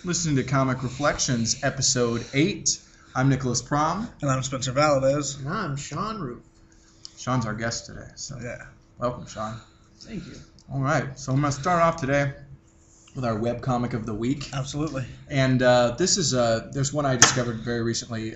Listening to Comic Reflections, Episode 8. I'm Nicholas Prom. And I'm Spencer Valadez. And I'm Sean Roof. Sean's our guest today, so yeah. Welcome, Sean. Thank you. All right, so I'm going to start off today with our webcomic of the week. Absolutely. And this is, there's one I discovered very recently.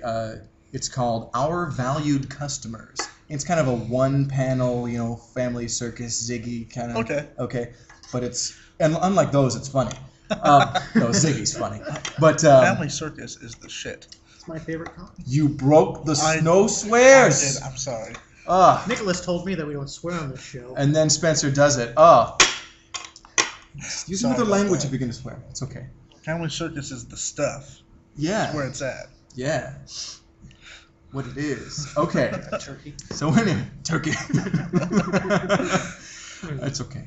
It's called Our Valued Customers. It's kind of a one-panel, family circus, Ziggy kind of. Okay. But it's, and unlike those, it's funny. No, Ziggy's funny. But Family Circus is the shit. It's my favorite comic. You broke the snow swears. I'm sorry. Nicholas told me that we don't swear on this show. And then Spencer does it. Use another language if you're going to swear. It's okay. Family Circus is the stuff. Yeah. That's where it's at. Yeah. What it is. Okay. Turkey. So anyway, turkey. That's okay.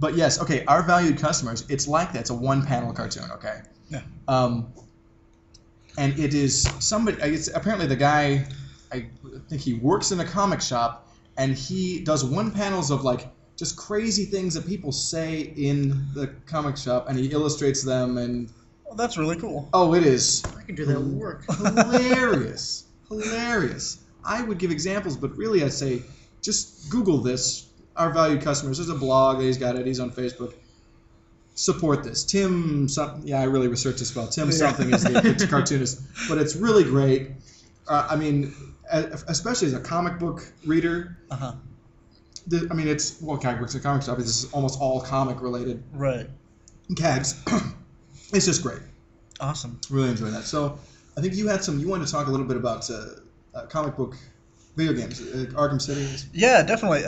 But yes, okay, Our Valued Customers, it's like that. It's a one-panel cartoon, okay? Yeah. And it is somebody, it's apparently the guy, I think he works in a comic shop, and he does one panels of, just crazy things that people say in the comic shop, and he illustrates them, and... Well, that's really cool. Oh, it is. I can do that work. Hilarious. Hilarious. I would give examples, but really I'd say just Google this. Our Valued Customers. There's a blog that he's got it. He's on Facebook. Support this. Tim something. Yeah, I really researched this well. Tim something is the cartoonist, but it's really great. Especially as a comic book reader. Uh-huh. It's guy works at a comic shop. This is almost all comic related. Right. Gags. It's just great. Awesome. Really enjoy that. So I think you wanted to talk a little bit about comic book video games, Arkham City. Yeah, definitely.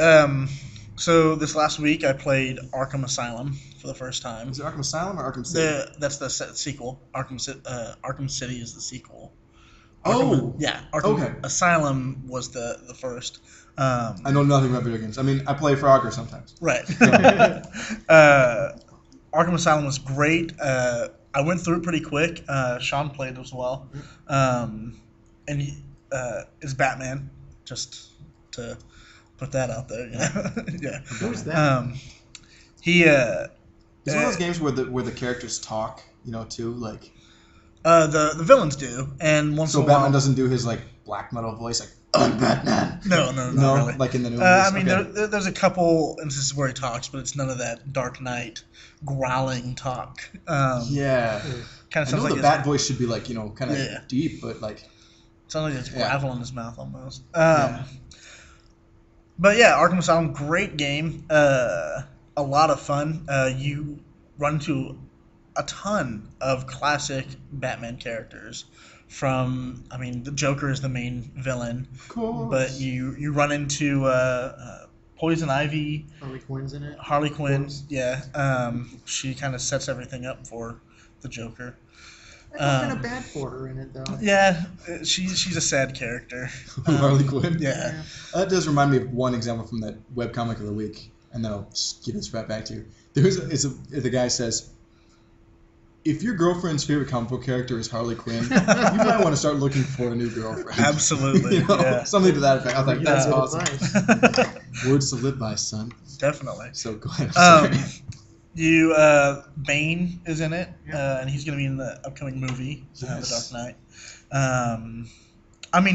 So this last week I played Arkham Asylum for the first time. Is it Arkham Asylum or Arkham City? That's the sequel. Arkham City is the sequel. Arkham Asylum was the first. I know nothing about video games. I play Frogger sometimes. Right. Arkham Asylum was great. I went through it pretty quick. Sean played as well. And he is Batman, just to put that out there. Yeah. Who's that? He it's one of those games where the characters talk, too, like. The villains do, and once in a while. So Batman doesn't do his black metal voice, I'm Batman. No, not really. Like in the movies. There's a couple instances where he talks, but it's none of that Dark Knight growling talk. Yeah. Kind of sounds like the Bat voice should be kind of deep, but sounds like there's gravel in his mouth almost. But yeah, Arkham Asylum, great game. A lot of fun. You run into a ton of classic Batman characters. From, the Joker is the main villain. Of course. But you run into Poison Ivy. Harley Quinn's in it. Harley Quinn, yeah. She kind of sets everything up for the Joker. I felt kind of bad for her in it, though. Yeah, she's a sad character. Harley Quinn? Yeah. That does remind me of one example from that webcomic of the week, and then I'll just give this right back to you. The guy says, if your girlfriend's favorite comic book character is Harley Quinn, you might want to start looking for a new girlfriend. Absolutely. Something to that effect. I think that's awesome. Advice. Words to live by, son. Definitely. So go ahead. Bane is in it, and he's going to be in the upcoming movie, The Dark Knight.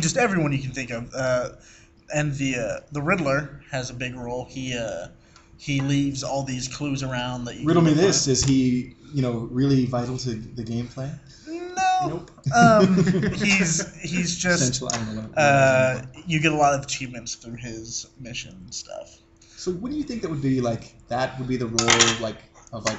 Just everyone you can think of. And the Riddler has a big role. He leaves all these clues around that you. Riddle me this: is he, really vital to the gameplay? No. Nope. He's just. You get a lot of achievements through his mission stuff. So, what do you think that would be That would be the role of a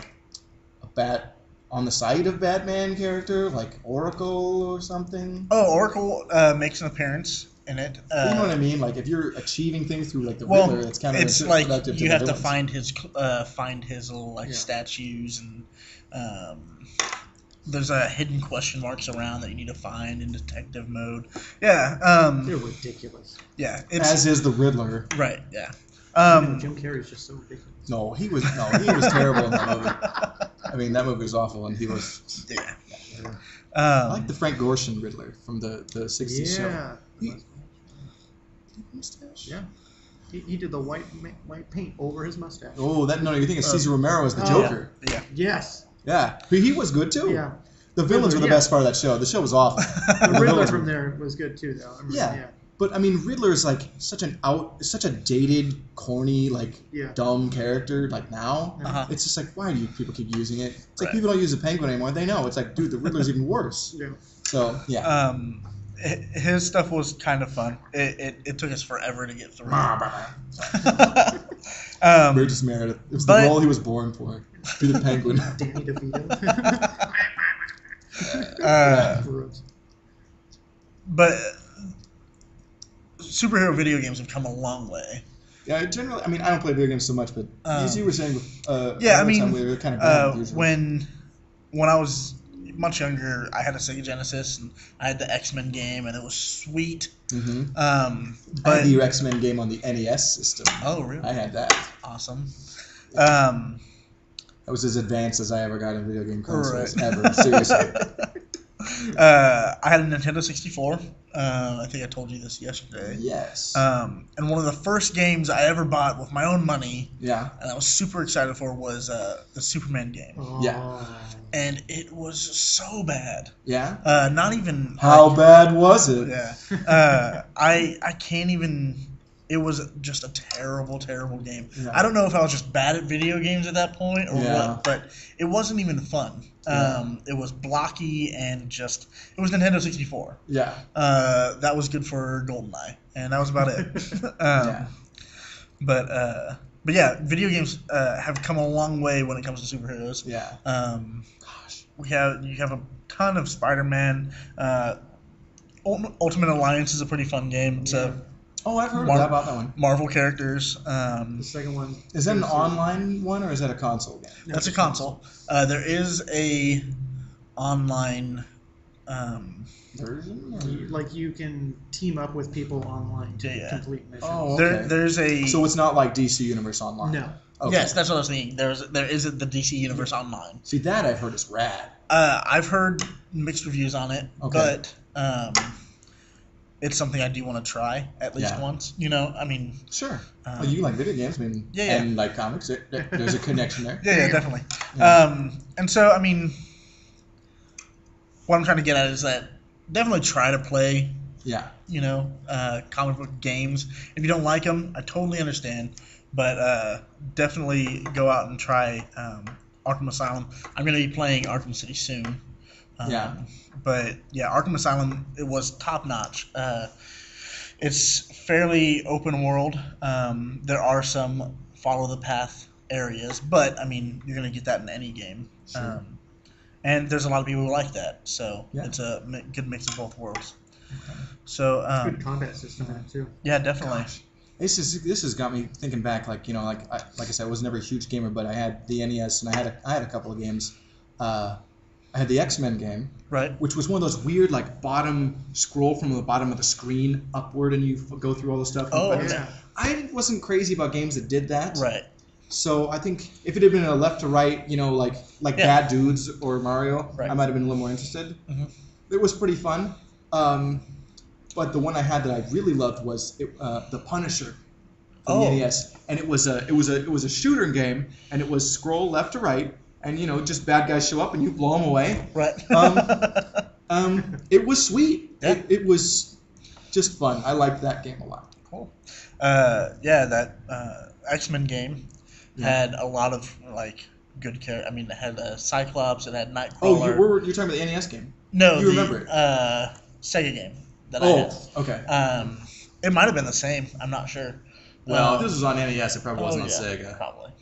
bat on the side of Batman character, like Oracle or something? Oh, Oracle makes an appearance in it. You know what I mean? If you're achieving things through the Riddler, it's kind of it's you have to find his little statues, and there's hidden question marks around that you need to find in detective mode. Yeah. They're ridiculous. Yeah. As is the Riddler. Right. Yeah. Jim Carrey's just so ridiculous. No, he was terrible in that movie. That movie was awful, and he was. Yeah. I like the Frank Gorshin Riddler from the '60s show. Mustache? Yeah. He did the white paint over his mustache. Oh, no, you're thinking Cesar Romero as the Joker. Yeah. Yes. Yeah, he was good too. Yeah. The villains were the best part of that show. The show was awful. The Riddler villains from were- there was good too, though. I mean, Yeah. But I mean, Riddler is like such a dated, corny, like Yeah. dumb character. Like now, Uh-huh. it's just like, why do you people keep using it? It's like Right. people don't use the Penguin anymore. They know. It's like, dude, the Riddler's even worse. Yeah. So yeah. His stuff was kind of fun. It took us forever to get through. Burgess Meredith. It was but- the role he was born for. Be the Penguin. Danny DeVito. Gross. But superhero video games have come a long way. Yeah, generally, I mean, I don't play video games so much, but as you were saying, Yeah, I another time mean, we were kind of usually. when I was much younger, I had a Sega Genesis and I had the X-Men game, and it was sweet. Mm-hmm. I But had the X-Men game on the NES system. oh, really? I had that. Awesome. That was as advanced as I ever got in video game consoles Right. ever. Seriously. I had a Nintendo 64. I think I told you this yesterday. Yes. And one of the first games I ever bought with my own money, Yeah. and I was super excited for, was the Superman game. Oh. Yeah. And it was so bad. Yeah. Not even. How bad was it? Yeah. I can't even. It was just a terrible, terrible game. Yeah. I don't know if I was just bad at video games at that point or Yeah. what, but it wasn't even fun. It was blocky and just. It was Nintendo 64. Yeah. That was good for GoldenEye, and that was about it. Yeah. But yeah, video games have come a long way when it comes to superheroes. Yeah. You have a ton of Spider-Man. Ultimate Alliance is a pretty fun game. It's Oh, I've heard Mar- about that one. Marvel characters. The second one. Is that an online one or is that a console game? That's a console. There is a online. Version? Or? Like you can team up with people online to Yeah. complete missions. Oh, okay. There's a. So it's not like DC Universe Online? No. Okay. Yes, that's what I was thinking. There is the DC Universe Online. See, that I've heard is rad. I've heard mixed reviews on it, Okay. but it's something I do want to try at least Yeah. once. You know, I mean, Sure. Well, you like video games, I mean, yeah. and like comics. There's a connection there. yeah, definitely. Yeah. And so, I mean, what I'm trying to get at is that definitely try to play, Yeah. you know, comic book games. If you don't like them, I totally understand, but definitely go out and try Arkham Asylum. I'm going to be playing Arkham City soon. Yeah. But yeah, Arkham Asylum, it was top notch. It's fairly open world. There are some follow the path areas, but I mean, you're gonna get that in any game. Sure. And there's a lot of people who like that, so Yeah. it's a good mix of both worlds. So Good combat system in it too. yeah, definitely. Gosh. This has got me thinking back. Like, you know, like I said, I was never a huge gamer, but I had the NES and I had a couple of games. I had the X-Men game, Right. which was one of those weird like bottom scroll from the bottom of the screen upward, and you go through all the stuff. Oh, But yeah. I wasn't crazy about games that did that. Right. So I think if it had been a left to right, you know, like Yeah. Bad Dudes or Mario, Right. I might have been a little more interested. Mhm. It was pretty fun. But the one I had that I really loved was the Punisher from the Oh. NES, and it was a shooter game, and it was scroll left to right, and you know just bad guys show up and you blow them away. Right. It was sweet. Yeah. It was just fun. I liked that game a lot. Cool. Yeah, that X-Men game Yeah. had a lot of like good characters. I mean, it had Cyclops, it had Nightcrawler. Oh, you're talking about the NES game? No, You remember it? Sega game that I Oh, had. okay. It might have been the same. I'm not sure. Well, if this was on NES, it probably wasn't on yeah, Sega. Probably.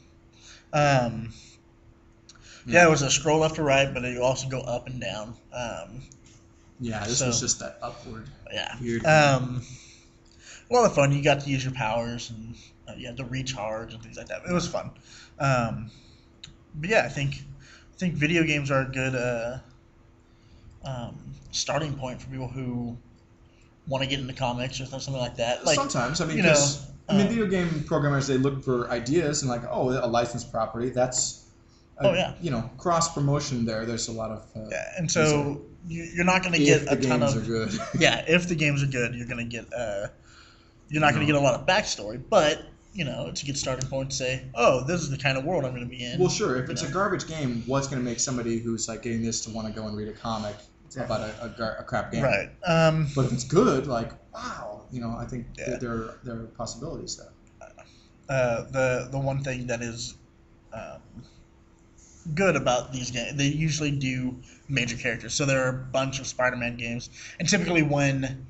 Yeah, it was a scroll left to right, but you also go up and down. Yeah, this So- was just that upward. Yeah. Weird. A lot of fun. You got to use your powers, and you had to recharge and things like that. It was fun. But yeah, I think video games are a good starting point for people who want to get into comics or something like that. Like, Sometimes, I mean, you know, 'cause, video game programmers, they look for ideas and like, oh, a licensed property. That's, you know, cross promotion there. There's a lot of. Yeah, and so you're not going to If get the a ton games of. are good. Yeah, if the games are good, you're going to get. You're not going to get a lot of backstory, but it's a good starting point to say, oh, this is the kind of world I'm going to be in. Well, sure. If it's a garbage game, what's going to make somebody who's like getting this to want to go and read a comic about a crap game? Right. But if it's good, like, wow, I think there are possibilities there. The one thing that is good about these games, they usually do major characters. So there are a bunch of Spider-Man games, and typically when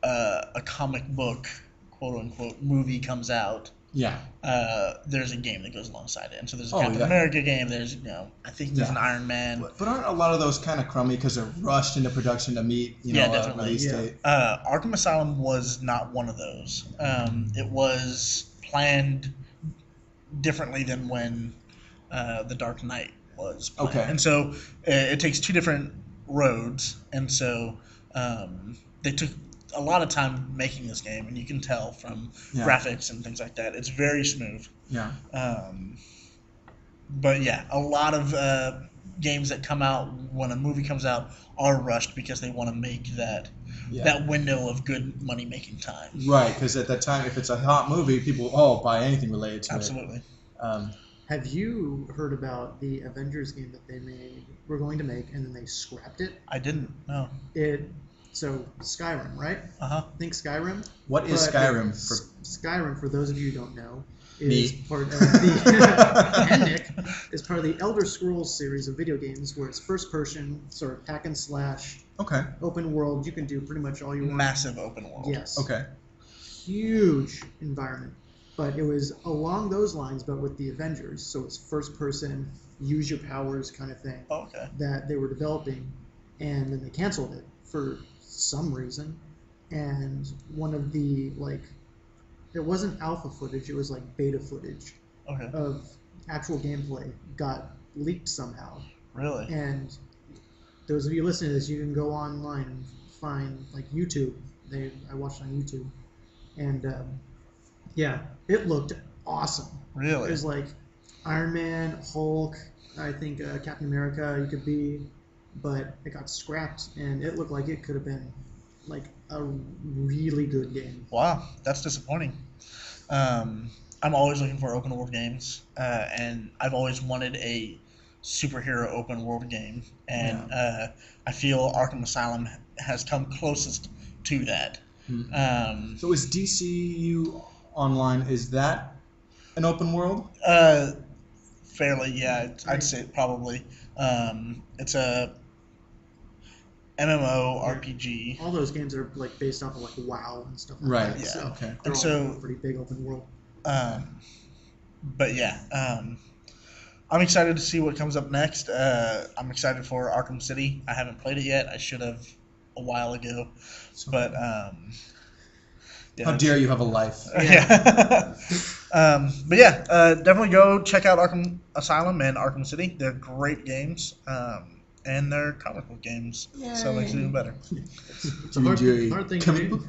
a comic book, quote unquote, movie comes out, there's a game that goes alongside it. And so there's a Captain America game. There's I think there's an Iron Man. But aren't a lot of those kind of crummy because they're rushed into production to meet a release date? Arkham Asylum was not one of those. It was planned differently than when The Dark Knight was planned. Okay. And so it takes two different roads, and so they took a lot of time making this game, and you can tell from graphics and things like that. It's very smooth. Yeah. But yeah, a lot of games that come out when a movie comes out are rushed because they want to make that window of good money making time. Right, because at that time, if it's a hot movie, people will buy anything related to it. Absolutely. Have you heard about the Avengers game that they were going to make, and then they scrapped it? I didn't. No. So Skyrim, right? Think Skyrim. What is Skyrim? Skyrim, for those of you who don't know, is part of the and Nick is part of the Elder Scrolls series of video games, where it's first person, sort of hack and slash. Okay. Open world. You can do pretty much all you want. Massive open world. Yes. Okay. Huge environment, but it was along those lines, but with the Avengers. So it's first person, use your powers kind of thing. Okay. That they were developing, and then they canceled it for some reason, and one of the it wasn't alpha footage, it was like beta footage of actual gameplay got leaked somehow. Really? And those of you listening to this, you can go online and find YouTube. I watched on YouTube, and it looked awesome. Really? It was like Iron Man, Hulk, I think Captain America you could be. But it got scrapped, and it looked like it could have been a really good game. Wow, that's disappointing. I'm always looking for open world games, and I've always wanted a superhero open world game, and I feel Arkham Asylum has come closest to that. Mm-hmm. So is DCU Online, is that an open world? Fairly, yeah. I'd say probably. It's a MMO RPG. All those games are based off of WoW and stuff like right. that. Yeah. So okay. They're all pretty big open world. But yeah, I'm excited to see what comes up next. I'm excited for Arkham City. I haven't played it yet. I should have a while ago. But how dare you have a life? Yeah. But yeah, definitely go check out Arkham Asylum and Arkham City. They're great games. And they're comic book games, so it makes it even better. It's a hard thing to do.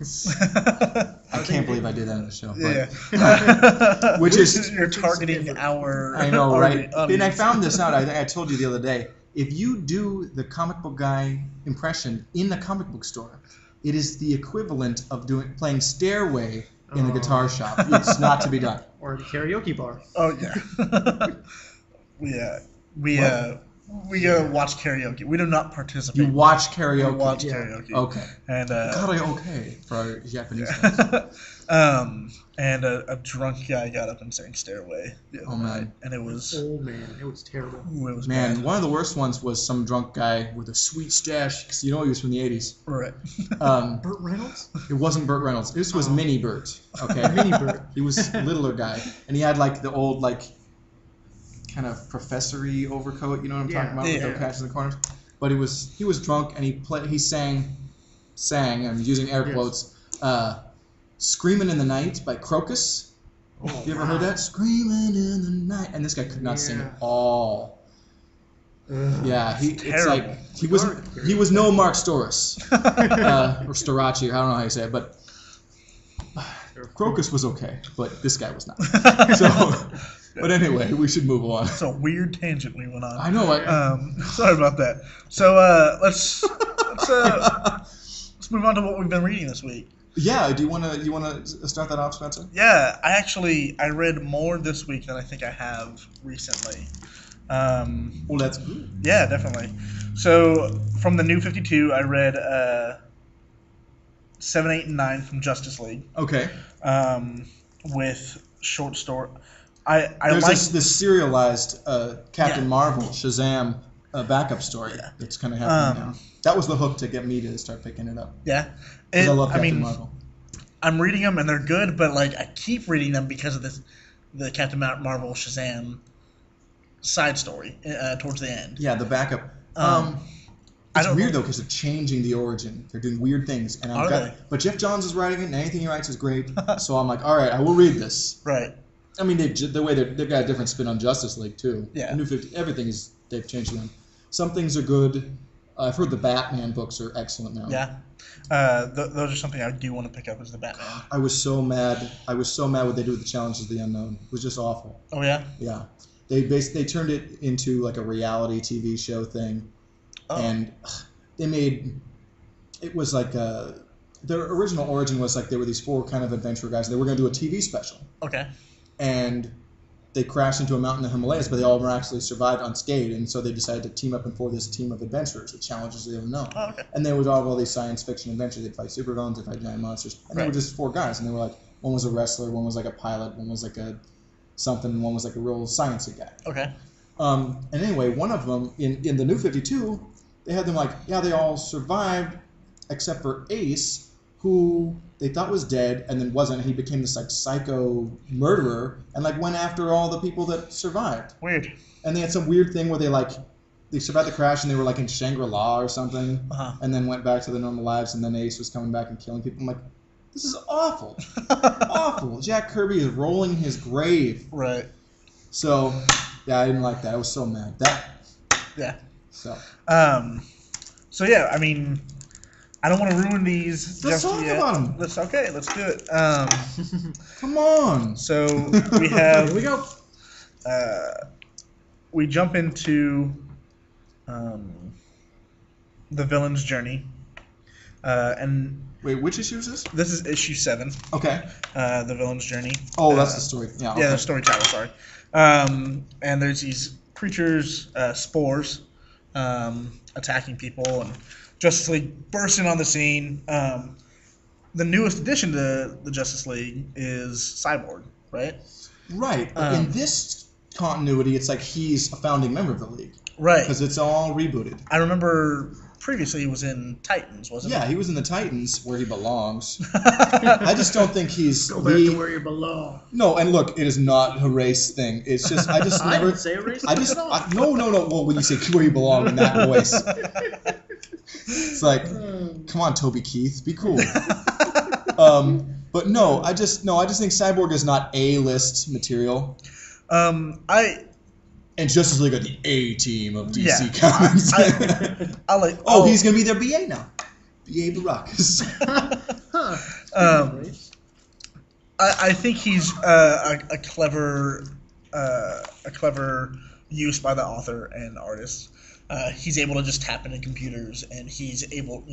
I can't believe I did that on the show. Yeah. Which is you're targeting our. I know, right? And I found this out. I told you the other day. If you do the comic book guy impression in the comic book store, it is the equivalent of playing Stairway in the guitar shop. It's not to be done. Or the karaoke bar. Oh yeah. We watch karaoke. We do not participate. You watch karaoke. We watch karaoke. Okay. And karaoke for our Japanese friends. And a drunk guy got up and sang "Stairway" the other night, and it was. Oh man, it was terrible. It was man, bad. One of the worst ones was some drunk guy with a sweet stash, because he was from the '80s. Right. Burt Reynolds? It wasn't Burt Reynolds. This was Mini Burt. Okay. Mini Burt. He was a littler guy, and he had the old kind of professor-y overcoat, you know what I'm talking about, with the patches in the corners. But he was drunk, and he sang, I'm using air quotes, "Screaming in the Night" by Crocus. Oh, you ever heard that? Screaming in the night. And this guy could not sing at all. Yeah, he was no Mark Storis. Or Storaci, I don't know how you say it, but Crocus was okay, but this guy was not. But anyway, we should move on. It's a weird tangent we went on. I know. Sorry about that. So let's move on to what we've been reading this week. Yeah, do you want to start that off, Spencer? Yeah, I read more this week than I think I have recently. Well, that's good. Yeah, definitely. So from the New 52, I read 7, 8, and 9 from Justice League. Okay. With short story. There's this serialized Captain Marvel Shazam backup story that's kind of happening now. That was the hook to get me to start picking it up. Yeah. I love Captain Marvel. I'm reading them and they're good, but like I keep reading them because of the Captain Marvel Shazam side story towards the end. Yeah, the backup. It's weird though because they're changing the origin. They're doing weird things, and but Jeff Johns is writing it, and anything he writes is great. So I'm like, all right, I will read this. Right. I mean, they've got a different spin on Justice League too. Yeah. New 50, everything they've changed them. Some things are good. I've heard the Batman books are excellent now. Yeah. Those are something I do want to pick up as the Batman. I was so mad. What they do with the Challenges of the Unknown. It was just awful. Oh yeah. Yeah. They turned it into like a reality TV show thing. And they made it was like their original origin was like they were these 4 kind of adventure guys. They were going to do a TV special. Okay. And they crashed into a mountain in the Himalayas, but they all miraculously survived unscathed. And so they decided to team up and form this team of adventurers, the Challenges of the Unknown. Oh, okay. And they would all these science fiction adventures. They'd fight supervillains, they'd fight giant monsters, and they were just 4 guys. And they were like, one was a wrestler, one was like a pilot, one was like a something, and one was like a real sciencey guy. Okay. And anyway, one of them in the New 52. They had them they all survived except for Ace, who they thought was dead and then wasn't. He became this like psycho murderer and like went after all the people that survived. Weird. And they had some weird thing where they survived the crash and they were like in Shangri-La or something, and then went back to their normal lives. And then Ace was coming back and killing people. I'm like, this is awful, awful. Jack Kirby is rolling his grave. Right. So yeah, I didn't like that. I was so mad. Yeah. So yeah, I mean, I don't want to ruin these Let's just talk yet. about them. Let's do it. Come on. So we have. Here we go. We jump into the villain's journey, and wait, which issue is this? this is issue 7. Okay. The villain's journey. Oh, that's the story. Yeah. Okay. Yeah, the storyteller. Sorry. And there's these creatures, spores, attacking people, and Justice League bursting on the scene. The newest addition to the Justice League is Cyborg, right? Right. In this continuity, it's like he's a founding member of the League. Right. Because it's all rebooted. I remember previously he was in Titans, wasn't he? Yeah, he was in the Titans, where he belongs. I just don't think he's Go back to where you belong. No, and look, it is not a race thing. It's just I just I never. didn't say a race. No. Well, when you say where you belong in that voice, it's like, come on, Toby Keith, be cool. But no, I just think Cyborg is not A-list material. And Justice League are the A team of DC Comics. He's gonna be their BA now. BA Baracus. I think he's a clever use by the author and artist. He's able to just tap into computers, and he's able,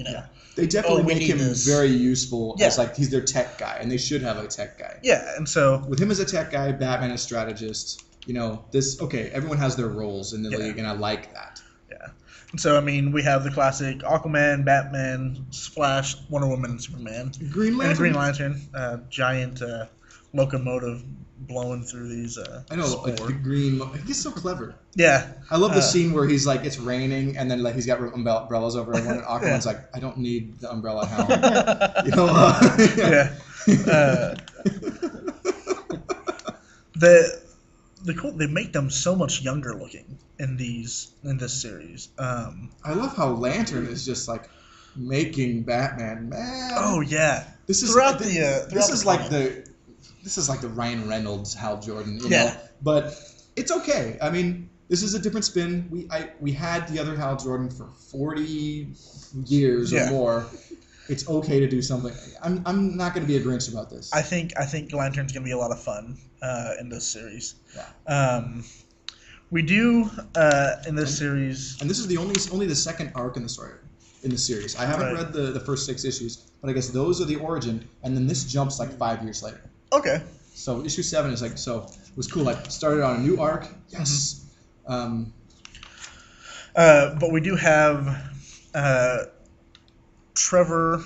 They definitely make him very useful as like he's their tech guy, and they should have a tech guy. Yeah, and so with him as a tech guy, Batman as strategist. Everyone has their roles in the league, and I like that. Yeah. And so, I mean, we have the classic Aquaman, Batman, Flash, Wonder Woman, and Superman. Green Lantern. And Green Lantern. Giant locomotive blowing through these I know, spore. like the green... He's so clever. Yeah. I love the scene where he's like, it's raining, and then like he's got umbrellas over everyone, and Aquaman's like, I don't need the umbrella helm. They make them so much younger looking in this series. I love how Lantern is just like making Batman mad. Oh yeah, this is like the Ryan Reynolds, Hal Jordan, you know. But it's okay. I mean, this is a different spin. We had the other Hal Jordan for 40 years or more. It's okay to do something. I'm not going to be a Grinch about this. I think Lantern's going to be a lot of fun in this series. Yeah. We do in this series, and this is the only the second arc in the story. in the series. I haven't read the first 6 issues, but I guess those are the origin, and then this jumps like 5 years later. Okay. So issue 7 is like, so it was cool. Like started on a new arc. Yes. But we do have Trevor.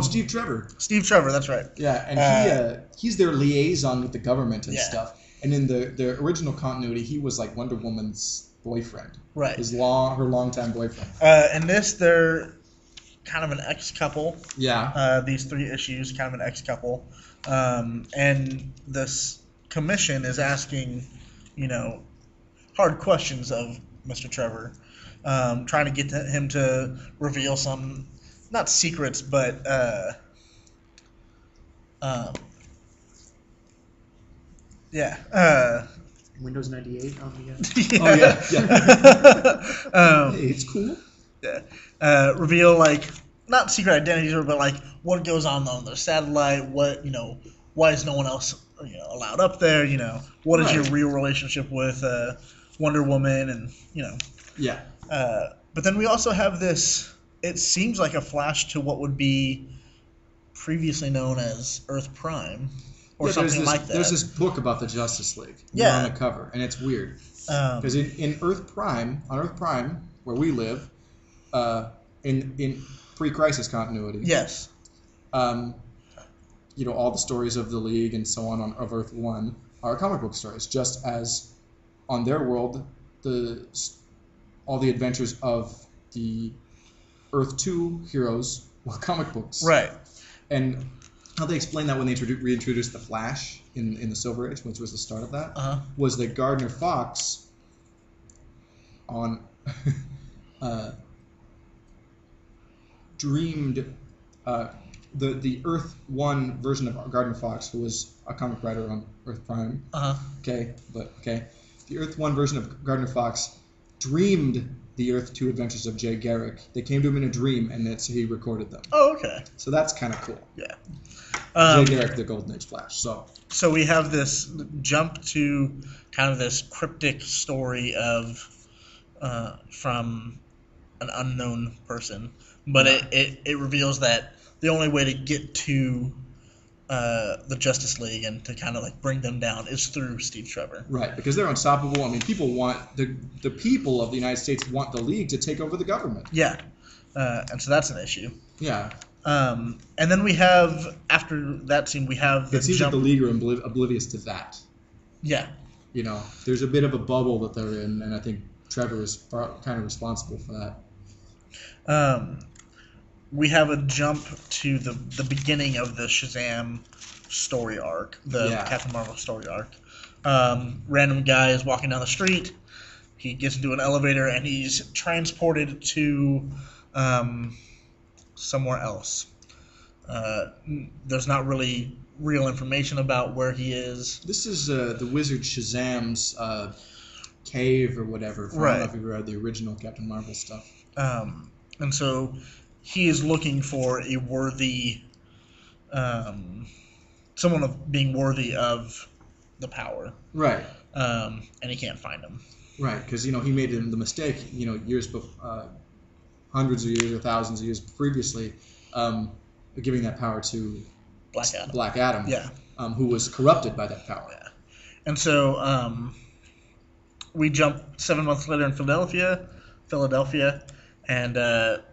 Steve Trevor. Steve Trevor, that's right. Yeah, and he's their liaison with the government and Yeah. stuff. And in the original continuity, he was like Wonder Woman's boyfriend. Right. Her longtime boyfriend. In this, they're kind of an ex-couple. Yeah. These 3 issues, kind of an ex-couple. And this commission is asking, hard questions of Mr. Trevor, trying to get him to reveal some, not secrets, but Windows 98 on the Yeah. Hey, it's cool. Yeah. Reveal not secret identities, but what goes on the satellite. What why is no one else allowed up there? What is your real relationship with Wonder Woman and Yeah. But then we also have this. It seems like a flash to what would be previously known as Earth Prime, or something like that. There's this book about the Justice League. Yeah. On the cover, and it's weird because in Earth Prime, where we live, in pre-crisis continuity. Yes. All the stories of the League and so on of Earth 1 are comic book stories, just as on their world, all the adventures of the Earth 2 heroes were comic books. Right. And how they explained that when they reintroduced the Flash in the Silver Age, which was the start of that, was that Gardner Fox on dreamed the Earth 1 version of Gardner Fox, who was a comic writer on Earth Prime. The Earth 1 version of Gardner Fox dreamed the Earth 2 adventures of Jay Garrick. They came to him in a dream, and he recorded them. Oh, okay. So that's kind of cool. Yeah. Jay Garrick, the Golden Age Flash. So we have this jump to kind of this cryptic story of from an unknown person, but it reveals that the only way to get to the Justice League and to kind of bring them down is through Steve Trevor. Right, because they're unstoppable. I mean, people want the people of the United States want the League to take over the government. Yeah, and so that's an issue. Yeah. And then we have, after that scene, we have it seems like the League are oblivious to that. Yeah. There's a bit of a bubble that they're in, and I think Trevor is kind of responsible for that. We have a jump to the beginning of the Shazam story arc, the Captain Marvel story arc. Random guy is walking down the street. He gets into an elevator, and he's transported to somewhere else. There's not really real information about where he is. This is the Wizard Shazam's cave or whatever. I don't know if you read the original Captain Marvel stuff. And so he is looking for a worthy, someone of being worthy of the power. Right. And he can't find him. Right, because he made the mistake, years before, hundreds of years or thousands of years previously, giving that power to Black Adam. Yeah. Who was corrupted by that power. Yeah. And so we jump 7 months later in Philadelphia, and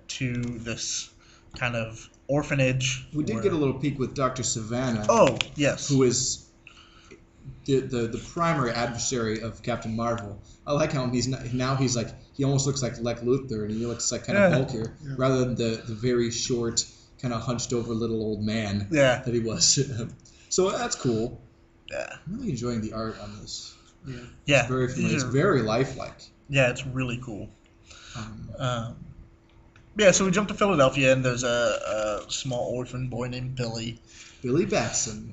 to this kind of orphanage. We did get a little peek with Dr. Savannah. Oh, yes. Who is the primary adversary of Captain Marvel. I like how he's he almost looks like Lex Luthor, and he looks like kind of bulkier, rather than the very short, kind of hunched over little old man that he was. So that's cool. Yeah. I'm really enjoying the art on this. Yeah. It's very familiar. It's very lifelike. Yeah, it's really cool. So we jump to Philadelphia, and there's a small orphan boy named Billy Batson,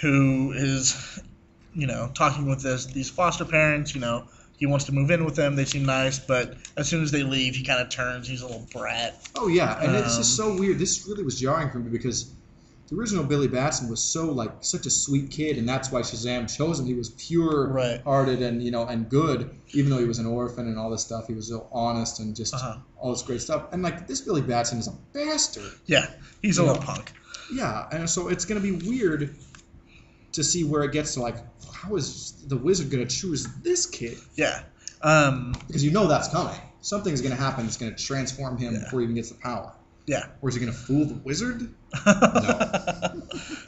who is, talking with these foster parents. He wants to move in with them. They seem nice, but as soon as they leave, he kind of turns. He's a little brat. Oh yeah, and it's just so weird. This really was jarring for me because the original Billy Batson was such a sweet kid, and that's why Shazam chose him. He was pure-hearted and and good, even though he was an orphan and all this stuff. He was so honest and just all this great stuff. And this Billy Batson is a bastard. Yeah, he's a little punk. Yeah, and so it's going to be weird to see where it gets to how is the Wizard going to choose this kid? Yeah, because that's coming. Something's going to happen that's going to transform him before he even gets the power. Yeah. Or is he going to fool the Wizard?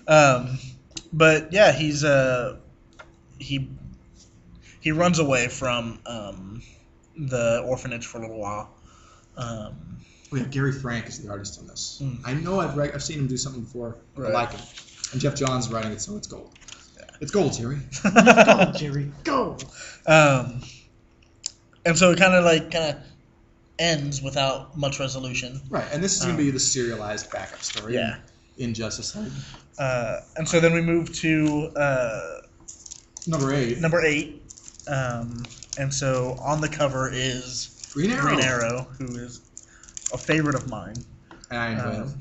No. But yeah, he's he runs away from the orphanage for a little while. Gary Frank is the artist on this. I know I've seen him do something before. Right. I like him. And Jeff Johns writing it, so it's gold. Yeah. It's gold, Jerry. Go, Jerry, go. And so it kind of ends without much resolution. Right, and this is going to be the serialized backup story. Yeah. In Justice League. And so then we move to number 8. And so on the cover is Green Arrow, who is a favorite of mine. And I enjoy him.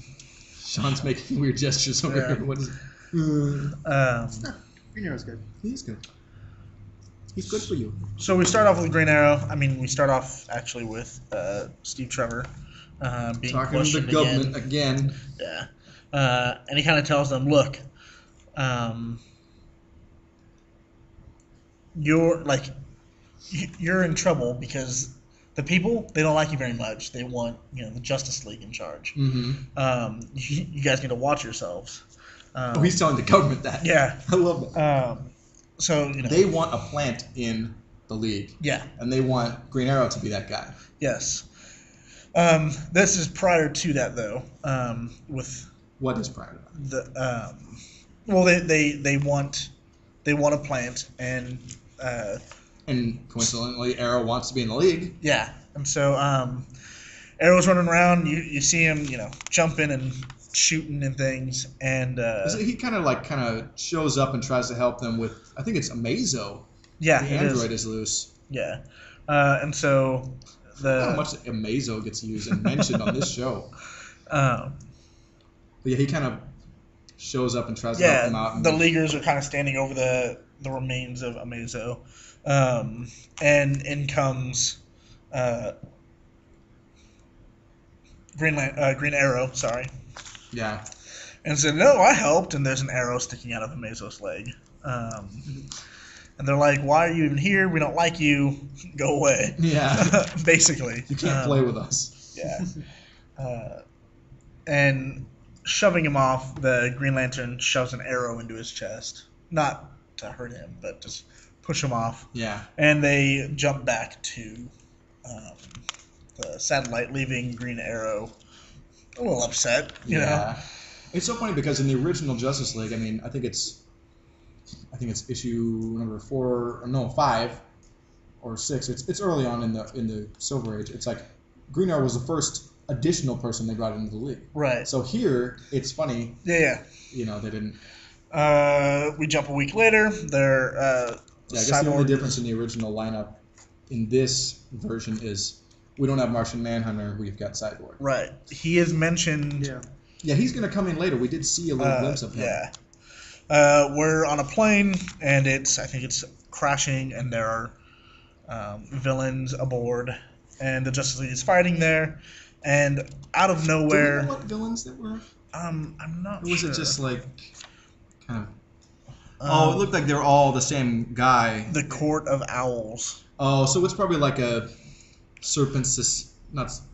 Sean's making weird gestures over here. What is it? Green Arrow's good. He's good. He's good for you. So we start off with Green Arrow. I mean, we start off actually with Steve Trevor being talking questioned to the government again. Yeah. And he kind of tells them, look, you're in trouble because the people, they don't like you very much. They want, the Justice League in charge. Mm-hmm. You guys need to watch yourselves. He's telling the government that. Yeah. I love that. So, they want a plant in the League. Yeah. And they want Green Arrow to be that guy. Yes. This is prior to that, though. With what is prior to that? They want a plant, and coincidentally, Arrow wants to be in the League. Yeah, and so Arrow's running around. You see him, jumping and shooting and things, and he kind of shows up and tries to help them with. I think it's Amazo. Yeah, the android is loose. Yeah, and so how much Amazo gets used and mentioned on this show. But yeah, he kind of shows up and tries to help them out. And the Leaguers are kind of standing over the remains of Amazo, and in comes Green Arrow. Sorry. Yeah. And said, no, I helped, and there's an arrow sticking out of Amazo's leg. And they're like, why are you even here? We don't like you. Go away. Yeah. Basically. You can't play with us. Yeah. And shoving him off, the Green Lantern shoves an arrow into his chest. Not to hurt him, but just push him off. Yeah. And they jump back to the satellite, leaving Green Arrow a little upset, you know. It's so funny because in the original Justice League, I think it's issue number 5 or 6. It's early on in the Silver Age. It's like Green Arrow was the first additional person they brought into the League. Right. So here it's funny. Yeah. They didn't. We jump a week later. They're I guess the only difference in the original lineup in this version is we don't have Martian Manhunter. We've got Cyborg. Right. He is mentioned. Yeah. Yeah, he's going to come in later. We did see a little glimpse of him. Yeah. We're on a plane, and I think it's crashing, and there are villains aboard, and the Justice League is fighting there, and out of nowhere. Do you know what villains there were? I'm not sure. Or was it just like kind of? It looked like they were all the same guy. The Court of Owls. Oh, so it's probably like a Serpent's.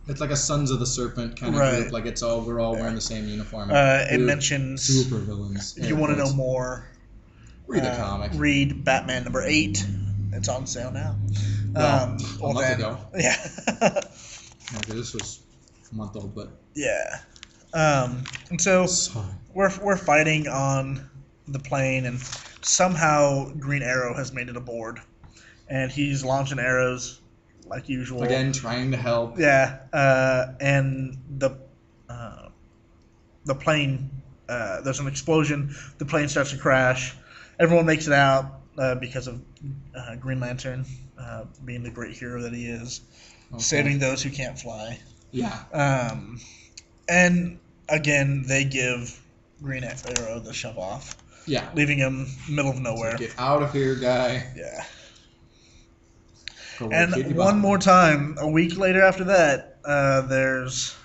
It's like a Sons of the Serpent kind of group. Like we're all wearing the same uniform. It mentions super villains. If you want to know more, read the comic. Read Batman number 8. It's on sale now. A month ago. Yeah. Okay, this was a month old, but yeah. And so we're fighting on the plane, and somehow Green Arrow has made it aboard, and he's launching arrows like usual. Again, trying to help. Yeah, and the plane, there's an explosion. The plane starts to crash. Everyone makes it out because of Green Lantern being the great hero that he is, saving those who can't fly. Yeah. And again, they give Green Arrow the shove off. Yeah. Leaving him middle of nowhere. So get out of here, guy. Yeah. Go And one more time, a week later after that, there's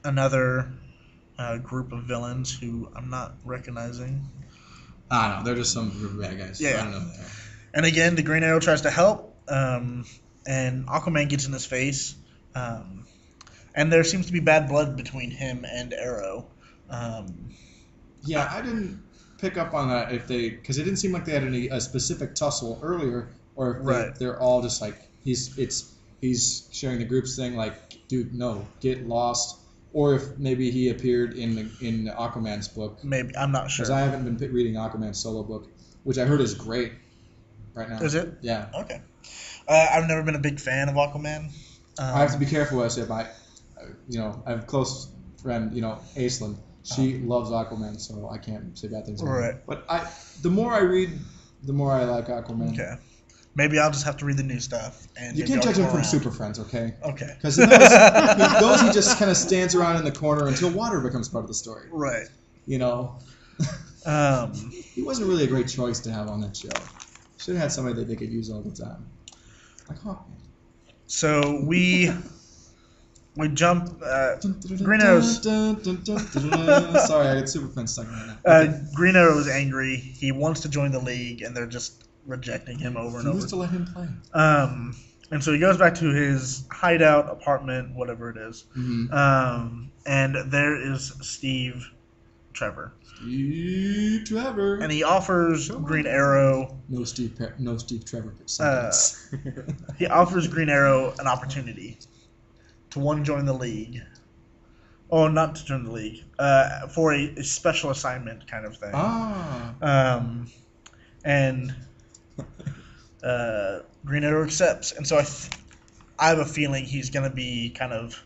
another group of villains who I'm not recognizing. I don't know. They're just some group of bad guys. Yeah. I don't know who they are. And again, the Green Arrow tries to help, and Aquaman gets in his face. And there seems to be bad blood between him and Arrow. Yeah, I didn't pick up on that because it didn't seem like they had a specific tussle earlier, or if they're all just like he's sharing the groups thing like, dude, no, get lost, or if maybe he appeared in Aquaman's book. Maybe, I'm not sure. Because I haven't been reading Aquaman's solo book, which I heard is great right now. Is it? Yeah. Okay. I've never been a big fan of Aquaman. I have to be careful what I say about. I have a close friend, Aislinn. She loves Aquaman, so I can't say bad things about her. But the more I read, the more I like Aquaman. Okay. Maybe I'll just have to read the new stuff. And you can't judge him from Super Friends, okay? Okay. Because in those he just kind of stands around in the corner until water becomes part of the story. Right. He wasn't really a great choice to have on that show. Should have had somebody that they could use all the time. Like Hawkman. So we jump. Green Arrow's. Sorry, I got Super Friends stuck right now. Okay. Green Arrow is angry. He wants to join the League, and they're just rejecting him over and over. He used to let him play. And so he goes back to his hideout, apartment, whatever it is. Mm-hmm. And there is Steve Trevor. Steve Trevor. And he offers Green Arrow. No Steve Trevor. He offers Green Arrow an opportunity to join the League. Oh, not to join the League. For a special assignment kind of thing. And Green Arrow accepts, and so I have a feeling he's going to be kind of.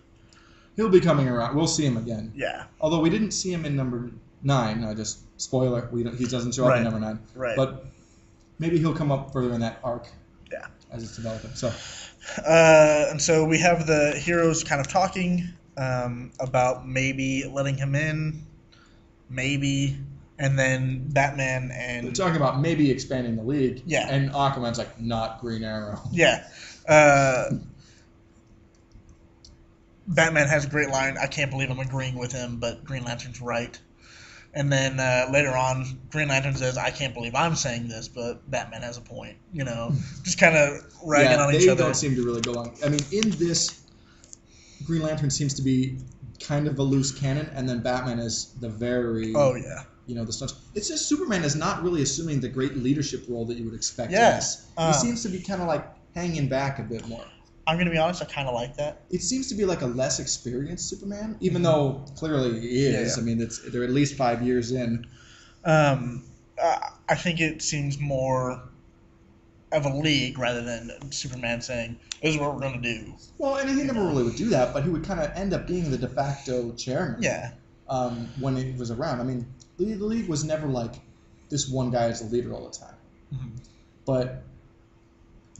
He'll be coming around. We'll see him again. Yeah. Although we didn't see him in number 9. Just spoiler. He doesn't show up in number 9. Right. But maybe he'll come up further in that arc. Yeah. As it's developing. So. And so we have the heroes kind of talking about maybe letting him in, maybe. And then Batman and... They're talking about maybe expanding the League. Yeah. And Aquaman's like, not Green Arrow. Yeah. Batman has a great line, I can't believe I'm agreeing with him, but Green Lantern's right. And then later on, Green Lantern says, I can't believe I'm saying this, but Batman has a point. Just kind of ragging on each other. They don't seem to really go along. I mean, in this, Green Lantern seems to be kind of a loose cannon, and then Batman is the very... Oh, yeah. The stuff. It's just Superman is not really assuming the great leadership role that you would expect. Yes. He seems to be kind of like hanging back a bit more. I'm going to be honest, I kind of like that. It seems to be like a less experienced Superman, even though clearly he is. Yeah. I mean, they're at least 5 years in. I think it seems more of a league rather than Superman saying, this is what we're going to do. Well, and he never really would do that, but he would kind of end up being the de facto chairman. Yeah. When he was around. I mean, the League was never like this one guy is the leader all the time. Mm-hmm. But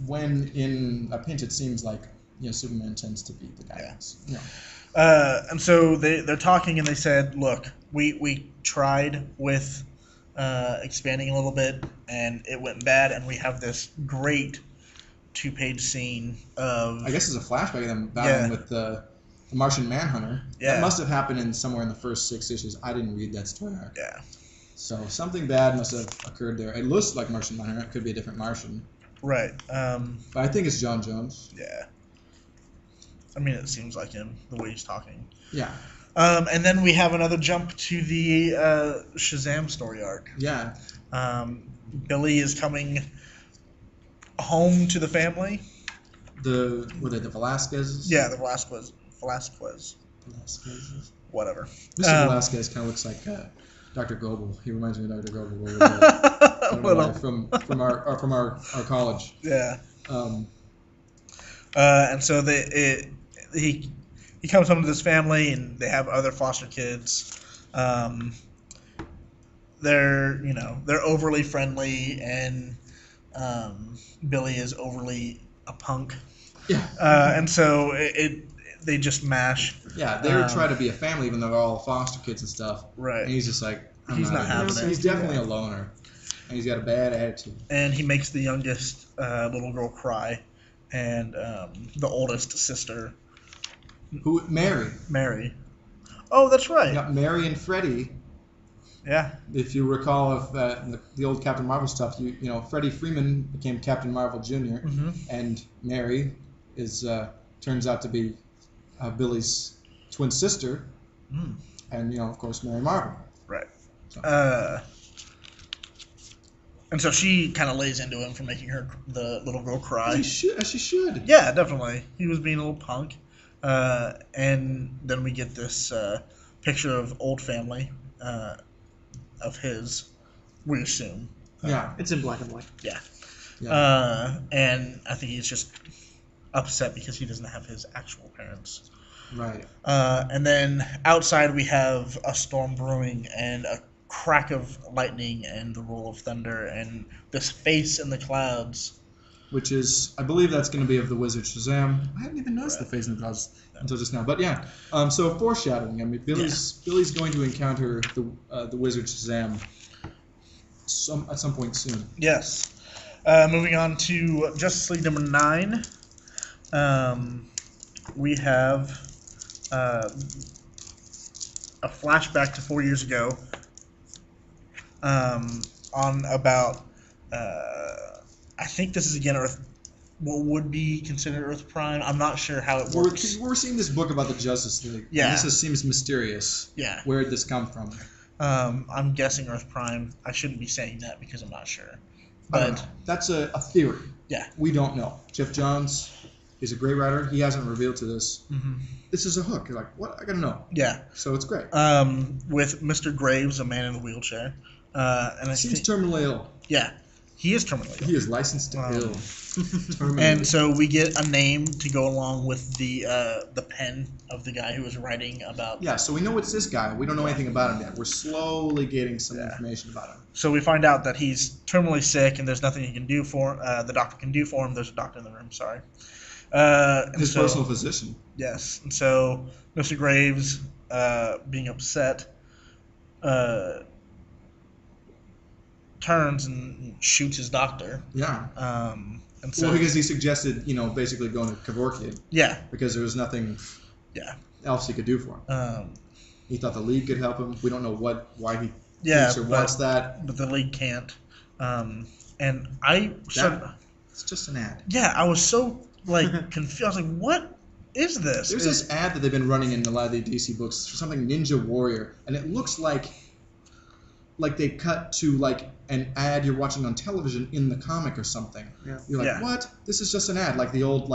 when in a pinch, it seems like Superman tends to be the guy. Yeah. And so they're talking, and they said, "Look, we tried with expanding a little bit, and it went bad, and we have this great 2-page scene of I guess it's a flashback of them battling with the Martian Manhunter. Yeah. That must have happened somewhere in the first 6 issues. I didn't read that story arc. Yeah. So something bad must have occurred there. It looks like Martian Manhunter. It could be a different Martian. Right. But I think it's John Jones. Yeah. I mean, it seems like him, the way he's talking. Yeah. And then we have another jump to the Shazam story arc. Yeah. Billy is coming home to the family. The Velasquezes? Yeah, the Velasquez. Whatever. Mr. Velasquez kind of looks like Dr. Goebel. He reminds me of Dr. Goebel from our college. Yeah. And so he comes home to this family, and they have other foster kids. They're overly friendly, and Billy is overly a punk. Yeah. And so they just mash. Yeah, they're trying to be a family even though they're all foster kids and stuff. Right. And he's just like, he's not having it. He's definitely a loner. And he's got a bad attitude. And he makes the youngest little girl cry, and the oldest sister. Who? Mary. Mary. Oh, that's right. You got Mary and Freddie. Yeah. If you recall of the old Captain Marvel stuff, you know Freddie Freeman became Captain Marvel Jr. And Mary is turns out to be Billy's twin sister, and of course Mary Marvel. Right. So. And so she kind of lays into him for making the little girl cry. As she should. Yeah, definitely. He was being a little punk. And then we get this picture of old family of his, we assume. Yeah. It's in black and white. Yeah. Yeah. And I think he's just upset because he doesn't have his actual parents. Right. And then outside we have a storm brewing and a crack of lightning and the roll of thunder and this face in the clouds. Which is, I believe that's going to be of the wizard Shazam. I haven't even noticed the face in the clouds until just now. But yeah, so foreshadowing. I mean, Billy's going to encounter the wizard Shazam at some point soon. Yes. Moving on to Justice League number 9. We have a flashback to 4 years ago on about, I think this is again what would be considered Earth Prime. I'm not sure how it works. We're seeing this book about the Justice League. Yeah. This seems mysterious. Yeah. Where did this come from? I'm guessing Earth Prime. I shouldn't be saying that because I'm not sure. But that's a theory. Yeah. We don't know. Jeff Johns is a great writer. He hasn't revealed to this. This is a hook. You're like, what? I gotta know. Yeah. So it's great. With Mr. Graves, a man in a wheelchair. And Seems terminally ill. Yeah. He is terminally ill. He is licensed to ill. And so we get a name to go along with the pen of the guy who was writing about. Yeah, so we know it's this guy. We don't know anything about him yet. We're slowly getting some information about him. So we find out that he's terminally sick, and there's nothing he can do for the doctor can do for him. There's a doctor in the room. Sorry. His personal physician. Yes, and so Mr. Graves, being upset, turns and shoots his doctor. Yeah. And so, well, because he suggested, basically going to Kevorkian. Yeah. Because there was nothing else he could do for him. He thought the League could help him. We don't know why he thinks or wants that. But the League can't. And it's just an ad. Yeah, I was so confused. I was like, what is this? There's this ad that they've been running in a lot of the DC books for something Ninja Warrior, and it looks like they cut to an ad you're watching on television in the comic or something. Yeah. You're like, what? This is just an ad, like the old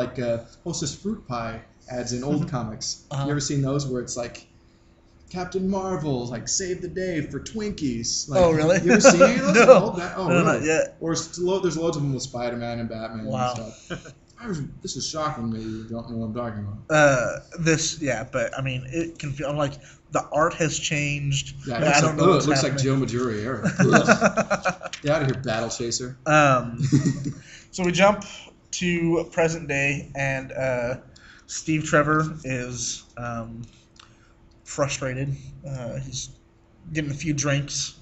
Hostess Fruit Pie ads in old comics. You ever seen those where it's like Captain Marvel, save the day for Twinkies? Oh, really? You ever seen any of those? No. No, really? Not yet. Or there's loads of them with Spider-Man and Batman and stuff. This is shocking that you don't know what I'm talking about. But I mean, it can feel like the art has changed. Yeah, I don't know. It looks like Joe Majuri era. Get out of here, Battle Chaser. So we jump to present day, and Steve Trevor is frustrated. He's getting a few drinks.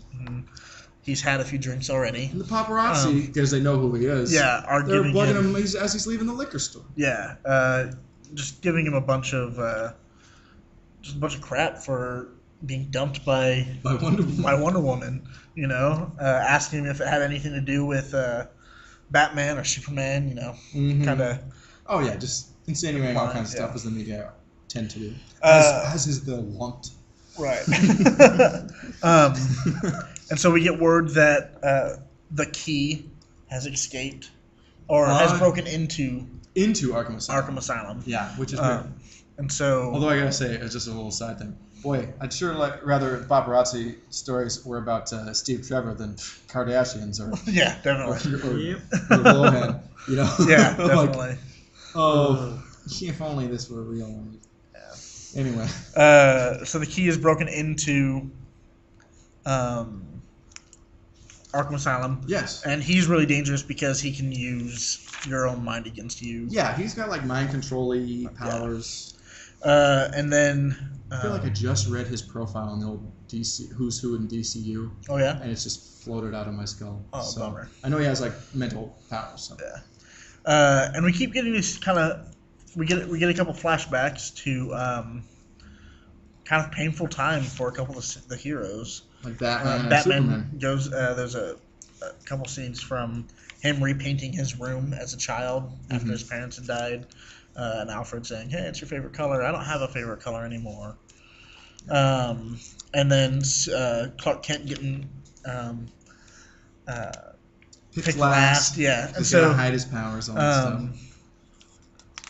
He's had a few drinks already. And the paparazzi, because they know who he is, they're bugging him as he's leaving the liquor store. Yeah, just giving him a bunch of crap for being dumped by Wonder Woman. Asking him if it had anything to do with Batman or Superman. Kind of. Oh yeah, just insinuating all kinds of stuff as the media tend to do, as is the want. Right. And so we get word that the key has escaped, or has broken into Arkham Asylum. Yeah, which is great. And so, although I gotta say, it's just a little side thing. Boy, I'd sure rather paparazzi stories were about Steve Trevor than Kardashians or yeah, definitely or Lohan. Yeah, definitely. If only this were real. Anyway. So the key is broken into Arkham Asylum. Yes. And he's really dangerous because he can use your own mind against you. Yeah, he's got mind control-y powers. And then I feel like I just read his profile on the old DC Who's Who in DCU. Oh yeah, and it's just floated out of my skull. Oh, bummer. I know he has like mental powers. So. Yeah. And we keep getting this kind of we get a couple flashbacks to kind of painful time for a couple of the heroes. Like Batman and Batman Superman. goes. There's a couple scenes from him repainting his room as a child after his parents had died, and Alfred saying, "Hey, it's your favorite color. I don't have a favorite color anymore." And then Clark Kent getting picked last. Yeah, and he's so gonna hide his powers all stuff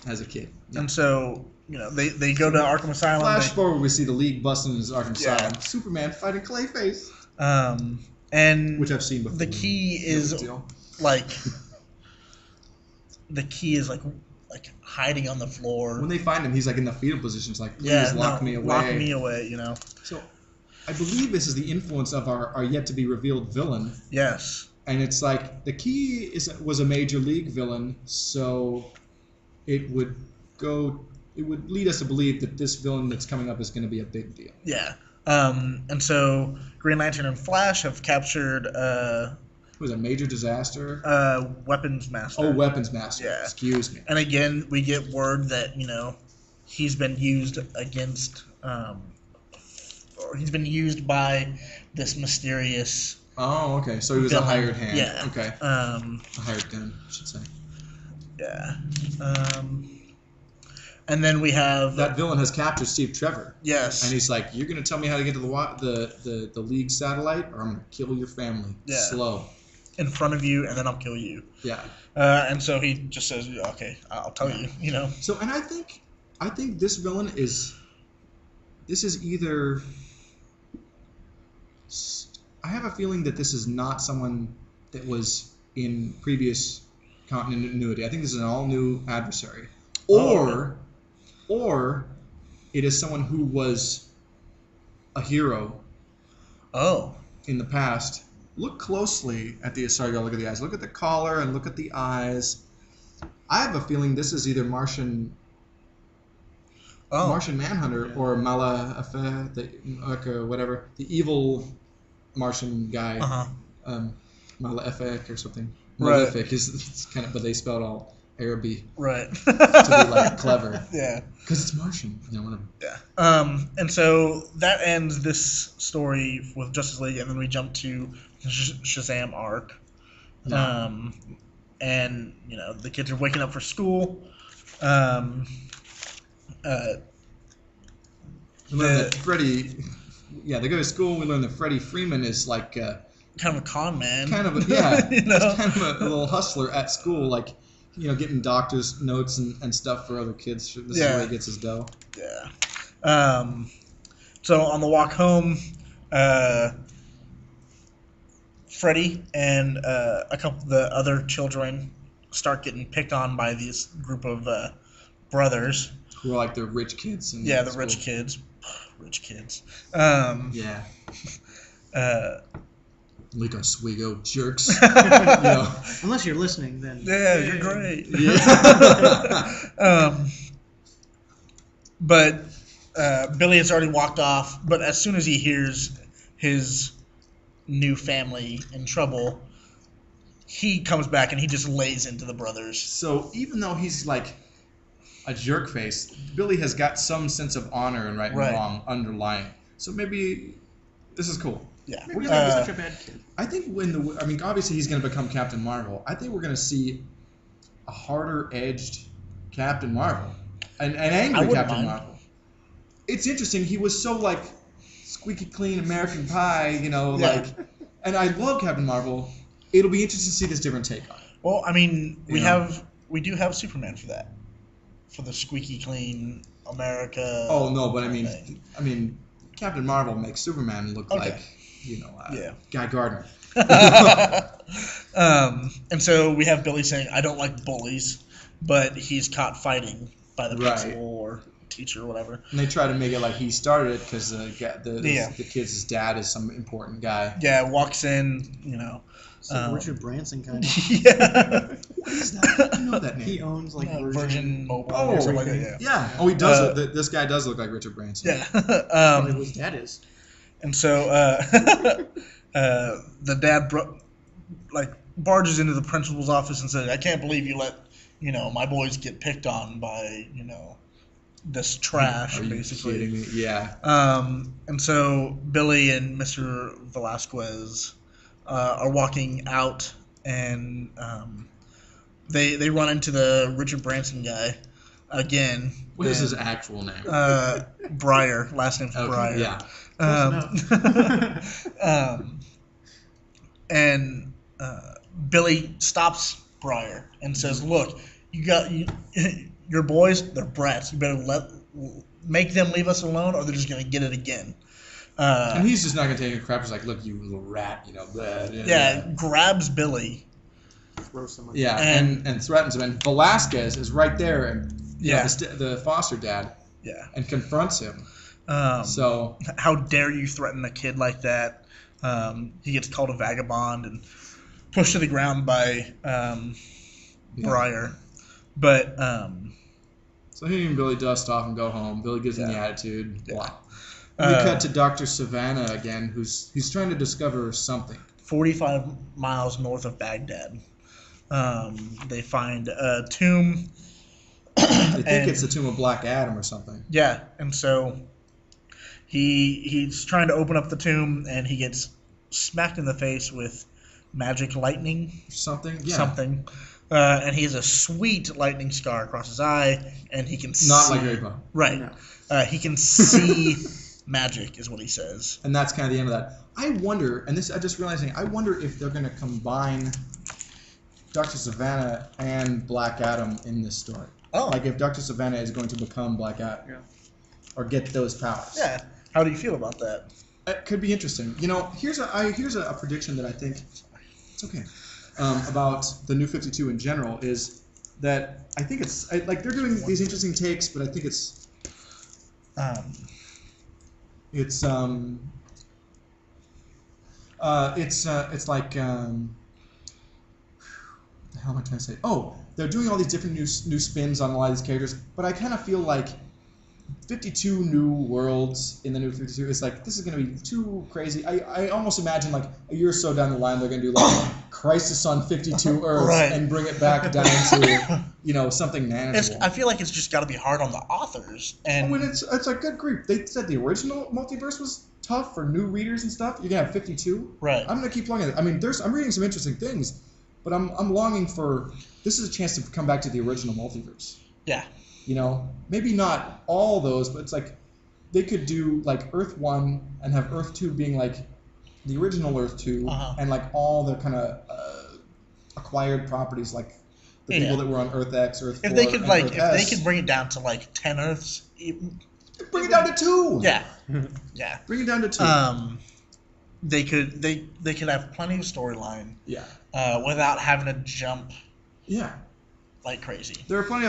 as a kid. Yeah. And so they go to Arkham Asylum. Flash forward, we see the League busting into Arkham Asylum. Superman fighting Clayface. And which I've seen before. The key is like hiding on the floor. When they find him, he's like in the fetal position. It's like, please lock me away. Lock me away, So I believe this is the influence of our yet to be revealed villain. Yes. And it's like the key was a Major League villain, so it would lead us to believe that this villain that's coming up is going to be a big deal. Yeah. And so Green Lantern and Flash have captured Who was a Major Disaster? Weapons Master. Oh, Weapons Master. Yeah. Excuse me. And again, we get word that he's been used against, or he's been used by this mysterious. Oh, okay. So he was villain. A hired hand. Yeah. Okay. A hired gun, I should say. Yeah. And then we have that villain has captured Steve Trevor. Yes. And he's like, "You're gonna tell me how to get to the League satellite, or I'm gonna kill your family." Yeah. Slow. In front of you, and then I'll kill you. Yeah. And so he just says, "Okay, I'll tell you." So, and I think this villain is. This is either. I have a feeling that this is not someone that was in previous continuity. I think this is an all-new adversary, or it is someone who was a hero. Oh. In the past. Look closely at the. Sorry, look at the eyes. Look at the collar and look at the eyes. I have a feeling this is either Martian Manhunter or Malefic, whatever, the evil Martian guy. Malefic or something. Malefic is kind of, but they spelled all Arabic. Right. To be like clever. Yeah. Because it's Martian. Whatever. Yeah. And so that ends this story with Justice League, and then we jump to the Shazam arc. Yeah. And the kids are waking up for school. We learn that Freddie. Yeah, they go to school. We learn that Freddie Freeman is like kind of a con man. Kind of He's kind of a little hustler at school, like getting doctor's notes and stuff for other kids. This is where he gets his dough. Yeah. So on the walk home, Freddie and a couple of the other children start getting picked on by this group of brothers. Who are like the rich kids. The rich kids. Rich kids. Yeah. Like Oswego jerks. Unless you're listening, then. Yeah, you're great. Yeah. But Billy has already walked off. But as soon as he hears his new family in trouble, he comes back and he just lays into the brothers. So even though he's like a jerk face, Billy has got some sense of honor and right and wrong underlying. So maybe this is cool. Yeah. Maybe he's such a bad kid. I think obviously he's going to become Captain Marvel. I think we're going to see a harder-edged Captain Marvel. An angry Captain Marvel. It's interesting. He was so, like, squeaky clean American Pie, like... And I love Captain Marvel. It'll be interesting to see this different take on it. Well, I mean, we do have Superman for that. For the squeaky clean America... Oh, no, but I mean, Captain Marvel makes Superman look like... Guy Gardner. And so we have Billy saying, "I don't like bullies," but he's caught fighting by the principal or teacher or whatever. And they try to make it like he started it because the kid's dad is some important guy. Yeah, walks in, It's like Richard Branson kind of. Yeah. What is that? I know that name. He owns like Virgin Mobile Oh, or something like that. Yeah. Oh, he does. This guy does look like Richard Branson. Yeah. Probably who his dad is. And so the dad barges into the principal's office and says, "I can't believe you let my boys get picked on by this trash." Are you basically. kidding me? Yeah. And so Billy and Mr. Velasquez are walking out, and they run into the Richard Branson guy again. What is his actual name? Breyer. Last name's Breyer. Yeah. And Billy stops Breyer and says, "Look, your boys. They're brats. You better make them leave us alone, or they're just gonna get it again." And he's just not gonna take a crap. He's like, "Look, you little rat, blah." Grabs Billy. Throw someone. Yeah, and threatens him. And Velasquez is right there, and the foster dad. Yeah. And confronts him. So how dare you threaten a kid like that? He gets called a vagabond and pushed to the ground by Breyer. But so he and Billy dust off and go home. Billy gives him the attitude. Yeah. Wow. We cut to Dr. Savannah again, he's trying to discover something. 45 miles north of Baghdad, they find a tomb. They think it's the tomb of Black Adam or something. Yeah, and so he's trying to open up the tomb, and he gets smacked in the face with magic lightning. Something? Yeah. Something. And he has a sweet lightning scar across his eye, and he can Not see... like Harry Potter. Right. No. He can see magic, is what he says. And that's kind of the end of that. I wonder, and this I just realizing, I wonder if they're going to combine Dr. Savannah and Black Adam in this story. Oh. Like if Dr. Savannah is going to become Black Adam. Yeah. Or get those powers. Yeah. How do you feel about that? It could be interesting. Here's a prediction that I think it's okay about the New 52 in general is that I think it's like they're doing these interesting takes, but I think it's like what the hell am I trying to say? Oh, they're doing all these different new spins on a lot of these characters, but I kind of feel like 52 new worlds in the New 52 is like, this is going to be too crazy. I almost imagine like a year or so down the line they're going to do like Crisis on 52 Earths Right. and bring it back down to something manageable. I feel like it's just got to be hard on the authors. And when it's like, good grief. They said the original multiverse was tough for new readers and stuff. You're going to have 52. Right. I'm going to keep looking at it. I mean, I'm reading some interesting things, but I'm longing for, this is a chance to come back to the original multiverse. Yeah. Maybe not all those, but it's like they could do like Earth 1 and have Earth 2 being like the original Earth 2 and like all the kind of acquired properties like the people that were on Earth X, Earth 4, if they could Earth S. they could bring it down to like 10 Earths. Bring it down to 2. Yeah. Yeah. Bring it down to 2. They could have plenty of storyline. Yeah. Without having to jump. Yeah. Like crazy. There are plenty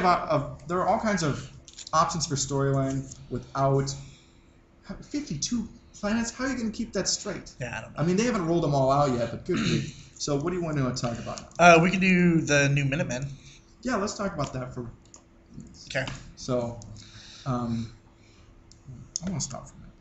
there are all kinds of options for storyline without 52 planets. How are you going to keep that straight? Yeah, I don't know. I mean, they haven't rolled them all out yet, but good grief. So what do you want to talk about now? We could do the new Minutemen. Yeah, let's talk about that for. Okay. So, I want to stop for a minute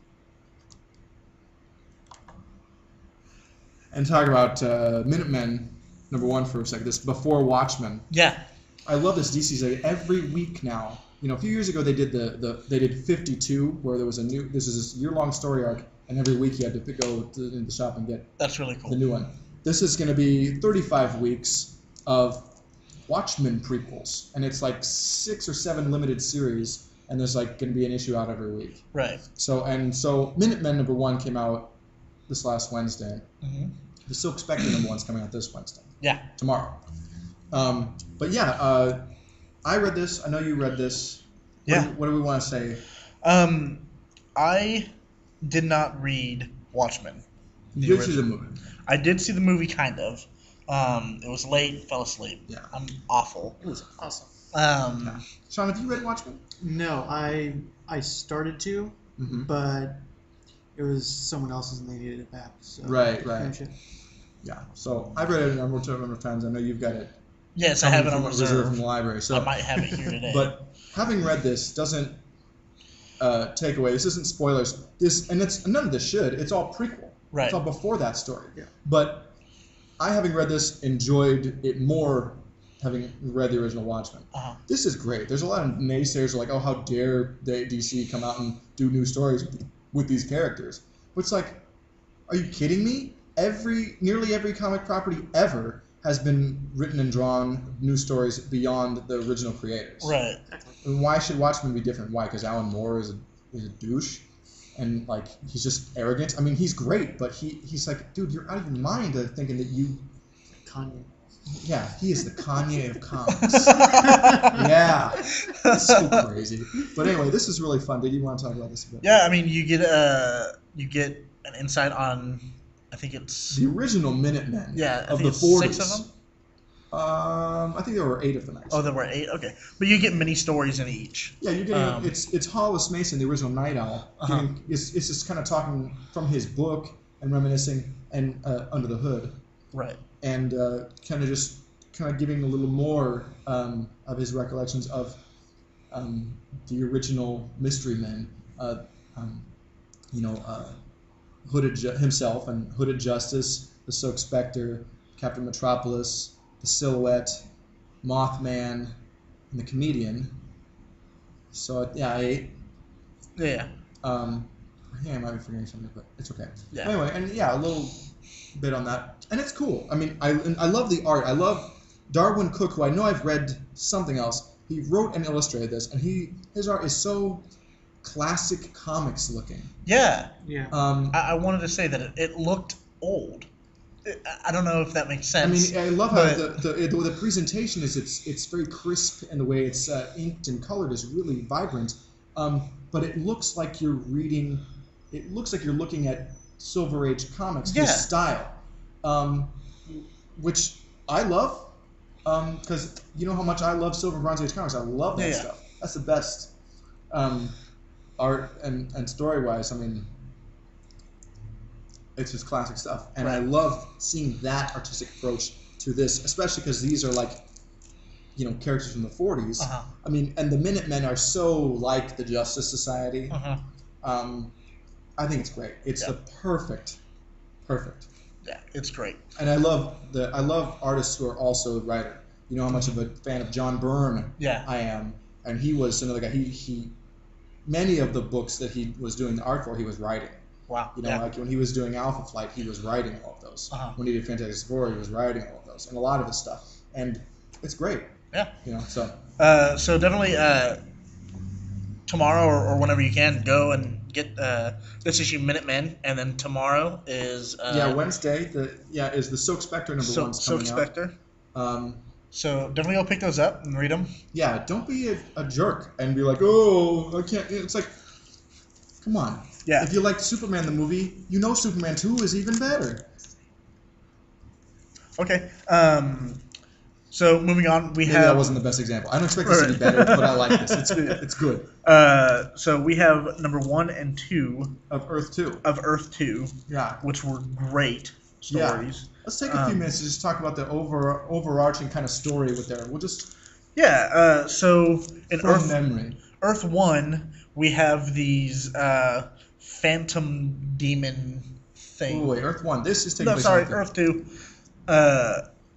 and talk about Minutemen #1 for a second. This before Watchmen. Yeah. I love this DC series. Every week now, a few years ago they did they did 52, where there was this is this year-long story arc, and every week you had to go in the shop and get That's really cool. the new one. This is going to be 35 weeks of Watchmen prequels, and it's like 6 or 7 limited series, and there's like going to be an issue out every week. Right. So Minutemen #1 came out this last Wednesday. Mm-hmm. The Silk Spectre #1's coming out this Wednesday. Yeah. Tomorrow. But yeah, I read this. I know you read this. Yeah. What do we want to say? I did not read Watchmen. You did see the movie. I did see the movie, kind of. It was late, fell asleep. Yeah. I'm awful. It was awesome. Sean, have you read Watchmen? No, I started to, but it was someone else's and they needed it back. So Right. I finished it. Yeah. So I've read it a number of times. I know you've got it Yes, I have it on reserve from the library. So I might have it here today. But having read this doesn't take away. This isn't spoilers. None of this should. It's all prequel. Right. It's all before that story. Yeah. But I, having read this, enjoyed it more having read the original Watchmen. Uh-huh. This is great. There's a lot of naysayers who are like, oh, how dare DC come out and do new stories with these characters. But it's like, are you kidding me? Nearly every comic property ever has been written and drawn new stories beyond the original creators. Right. And why should Watchmen be different? Why? Because Alan Moore is a douche, and like he's just arrogant. I mean, he's great, but he's like, dude, you're out of your mind thinking that you. Kanye. Yeah, he is the Kanye of comics. Yeah, it's so crazy. But anyway, this is really fun. Did you want to talk about this a bit? Yeah, I mean, you get an insight on, I think it's the original Minutemen. Yeah, of the 40s. 6 of them. I think there were 8 of them actually. Oh, there were 8. Okay, but you get mini stories in each. Yeah, you're getting it's Hollis Mason, the original Night Owl. It's just kind of talking from his book and reminiscing and under the hood. Right. And kind of giving a little more of his recollections of the original Mystery Men. Hooded himself and Hooded Justice, the Silk Spectre, Captain Metropolis, the Silhouette, Mothman, and the Comedian. So yeah, 8. Yeah. I might be forgetting something, but it's okay. Yeah. Anyway, and yeah, a little bit on that, and it's cool. I mean, I love the art. I love Darwin Cook, who I know I've read something else. He wrote and illustrated this, and his art is so classic comics looking. Yeah. Yeah. I wanted to say that it looked old. I don't know if that makes sense. I mean, I love how the presentation is. It's very crisp, and the way it's inked and colored is really vibrant. But it looks like you're reading. It looks like you're looking at Silver Age comics. Yeah. His style, which I love, because you know how much I love Silver Bronze Age comics. I love that stuff. That's the best. Art and story wise, I mean, it's just classic stuff, and I love seeing that artistic approach to this, especially because these are like, characters from the 40s. I mean, and the Minutemen are so like the Justice Society. I think it's great. It's the perfect. Yeah, it's great. And I love artists who are also a writer. You know how much of a fan of John Byrne I am, and he was another guy. He many of the books that he was doing the art for, he was writing. Wow. Like when he was doing Alpha Flight, he was writing all of those. When he did Fantastic Four, he was writing all of those, and a lot of his stuff. And it's great. Yeah. So. So definitely tomorrow or whenever you can, go and get this issue Minutemen, and then tomorrow is Wednesday. Is the Silk Spectre number 1's coming Silk Spectre. out. So definitely go pick those up and read them. Yeah, don't be a jerk and be like, oh, I can't. It's like, come on. Yeah. If you liked Superman the movie, Superman 2 is even better. Okay. So moving on, Maybe that wasn't the best example. I don't expect this to be better, but I like this. It's good. So we have number 1 and 2 of Earth 2. Yeah. Which were great stories. Yeah. Let's take a few minutes to just talk about the overarching kind of story with there. We'll just so in memory. Earth 1, we have these phantom demon things. Oh wait, Earth 1. This is taking place. No, sorry, Earth 2.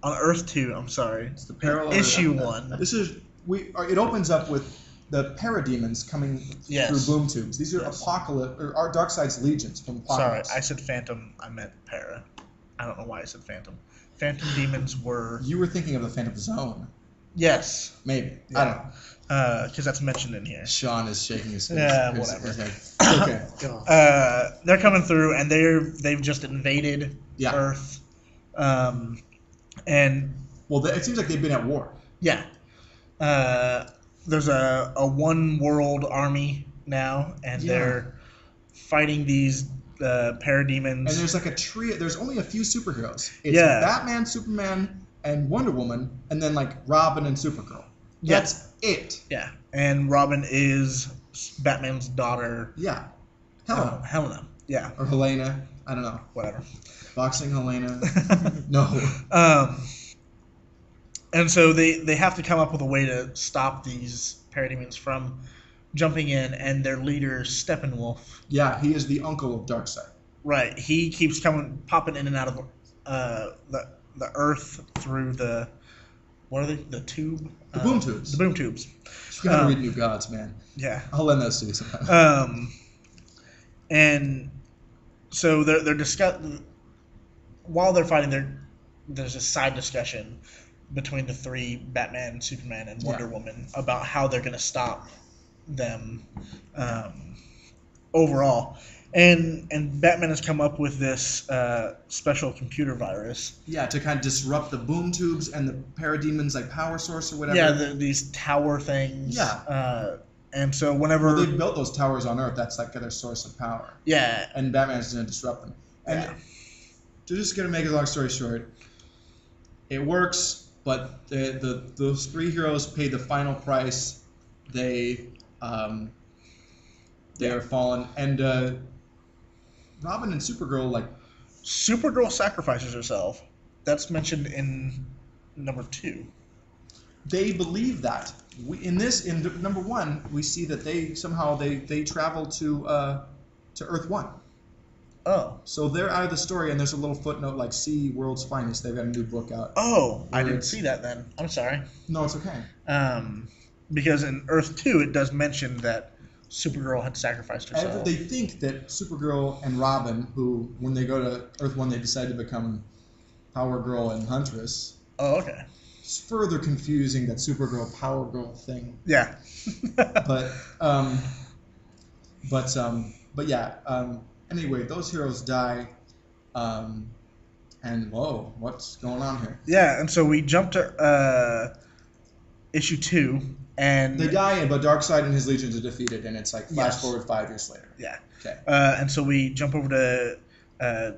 On Earth 2, I'm sorry. It's the parallel issue 1. This is it opens up with the parademons coming through boom tubes. These are Apocalypse or Darkseid's legions from Apocalypse. Sorry, I said phantom. I meant para. I don't know why I said phantom. Phantom demons were. You were thinking of the Phantom Zone. Yes. Maybe. Yeah. I don't know. Because that's mentioned in here. Sean is shaking his head. Yeah, whatever. Okay. They're coming through, and they've just invaded Earth. And it seems like they've been at war. Yeah. There's a one world army now, and they're fighting these parademons. And there's like a trio. There's only a few superheroes. It's Batman, Superman, and Wonder Woman, and then like Robin and Supergirl. That's it. Yeah. And Robin is Batman's daughter. Yeah. Helena. Yeah. Or Helena. I don't know. Whatever. Boxing Helena. No. And so they have to come up with a way to stop these parademons from jumping in, and their leader, Steppenwolf. Yeah, he is the uncle of Darkseid. Right. He keeps popping in and out of the Earth through the, what are they? The tube? The boom tubes. The boom tubes. You gotta read New Gods, man. Yeah. I'll lend those to you sometime. And so they're discussing, while they're fighting, there's a side discussion between the three, Batman, Superman, and Wonder Woman, about how they're going to stop them overall. And Batman has come up with this special computer virus. Yeah, to kind of disrupt the boom tubes and the parademons, like power source or whatever. Yeah, these tower things. Yeah. And so whenever... Well, they built those towers on Earth. That's like their source of power. Yeah. And Batman's going to disrupt them. And to just going to make a long story short, it works, but those three heroes pay the final price. They are fallen. And Robin and Supergirl, Supergirl sacrifices herself. That's mentioned in number 2. They believe that. In number 1, we see that they somehow travel to Earth 1. Oh. So they're out of the story, and there's a little footnote like "See World's Finest." They've got a new book out. Oh, I didn't see that then. I'm sorry. No, it's okay. Because in Earth 2, it does mention that Supergirl had sacrificed herself. They think that Supergirl and Robin, who when they go to Earth 1, they decide to become Power Girl and Huntress. Oh, okay. It's further confusing that Supergirl Power Girl thing. Yeah. but yeah. Anyway, those heroes die, and whoa, what's going on here? Yeah, and so we jump to issue 2, and they die, but Darkseid and his legions are defeated, and it's like flash forward 5 years later. Yeah. Okay. And so we jump over to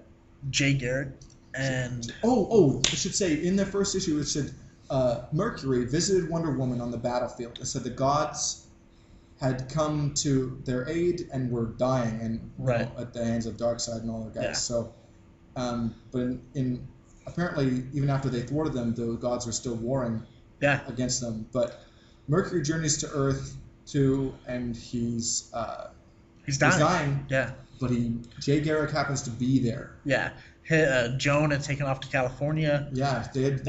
Jay Garrick, and I should say in the first issue it said Mercury visited Wonder Woman on the battlefield. It said the gods had come to their aid and were dying, and at the hands of Darkseid and all their guys. Yeah. So, but in apparently even after they thwarted them, the gods were still warring against them. But Mercury journeys to Earth too, and he's dying. Yeah. But Jay Garrick happens to be there. Yeah. Joan had taken off to California. Yeah, they had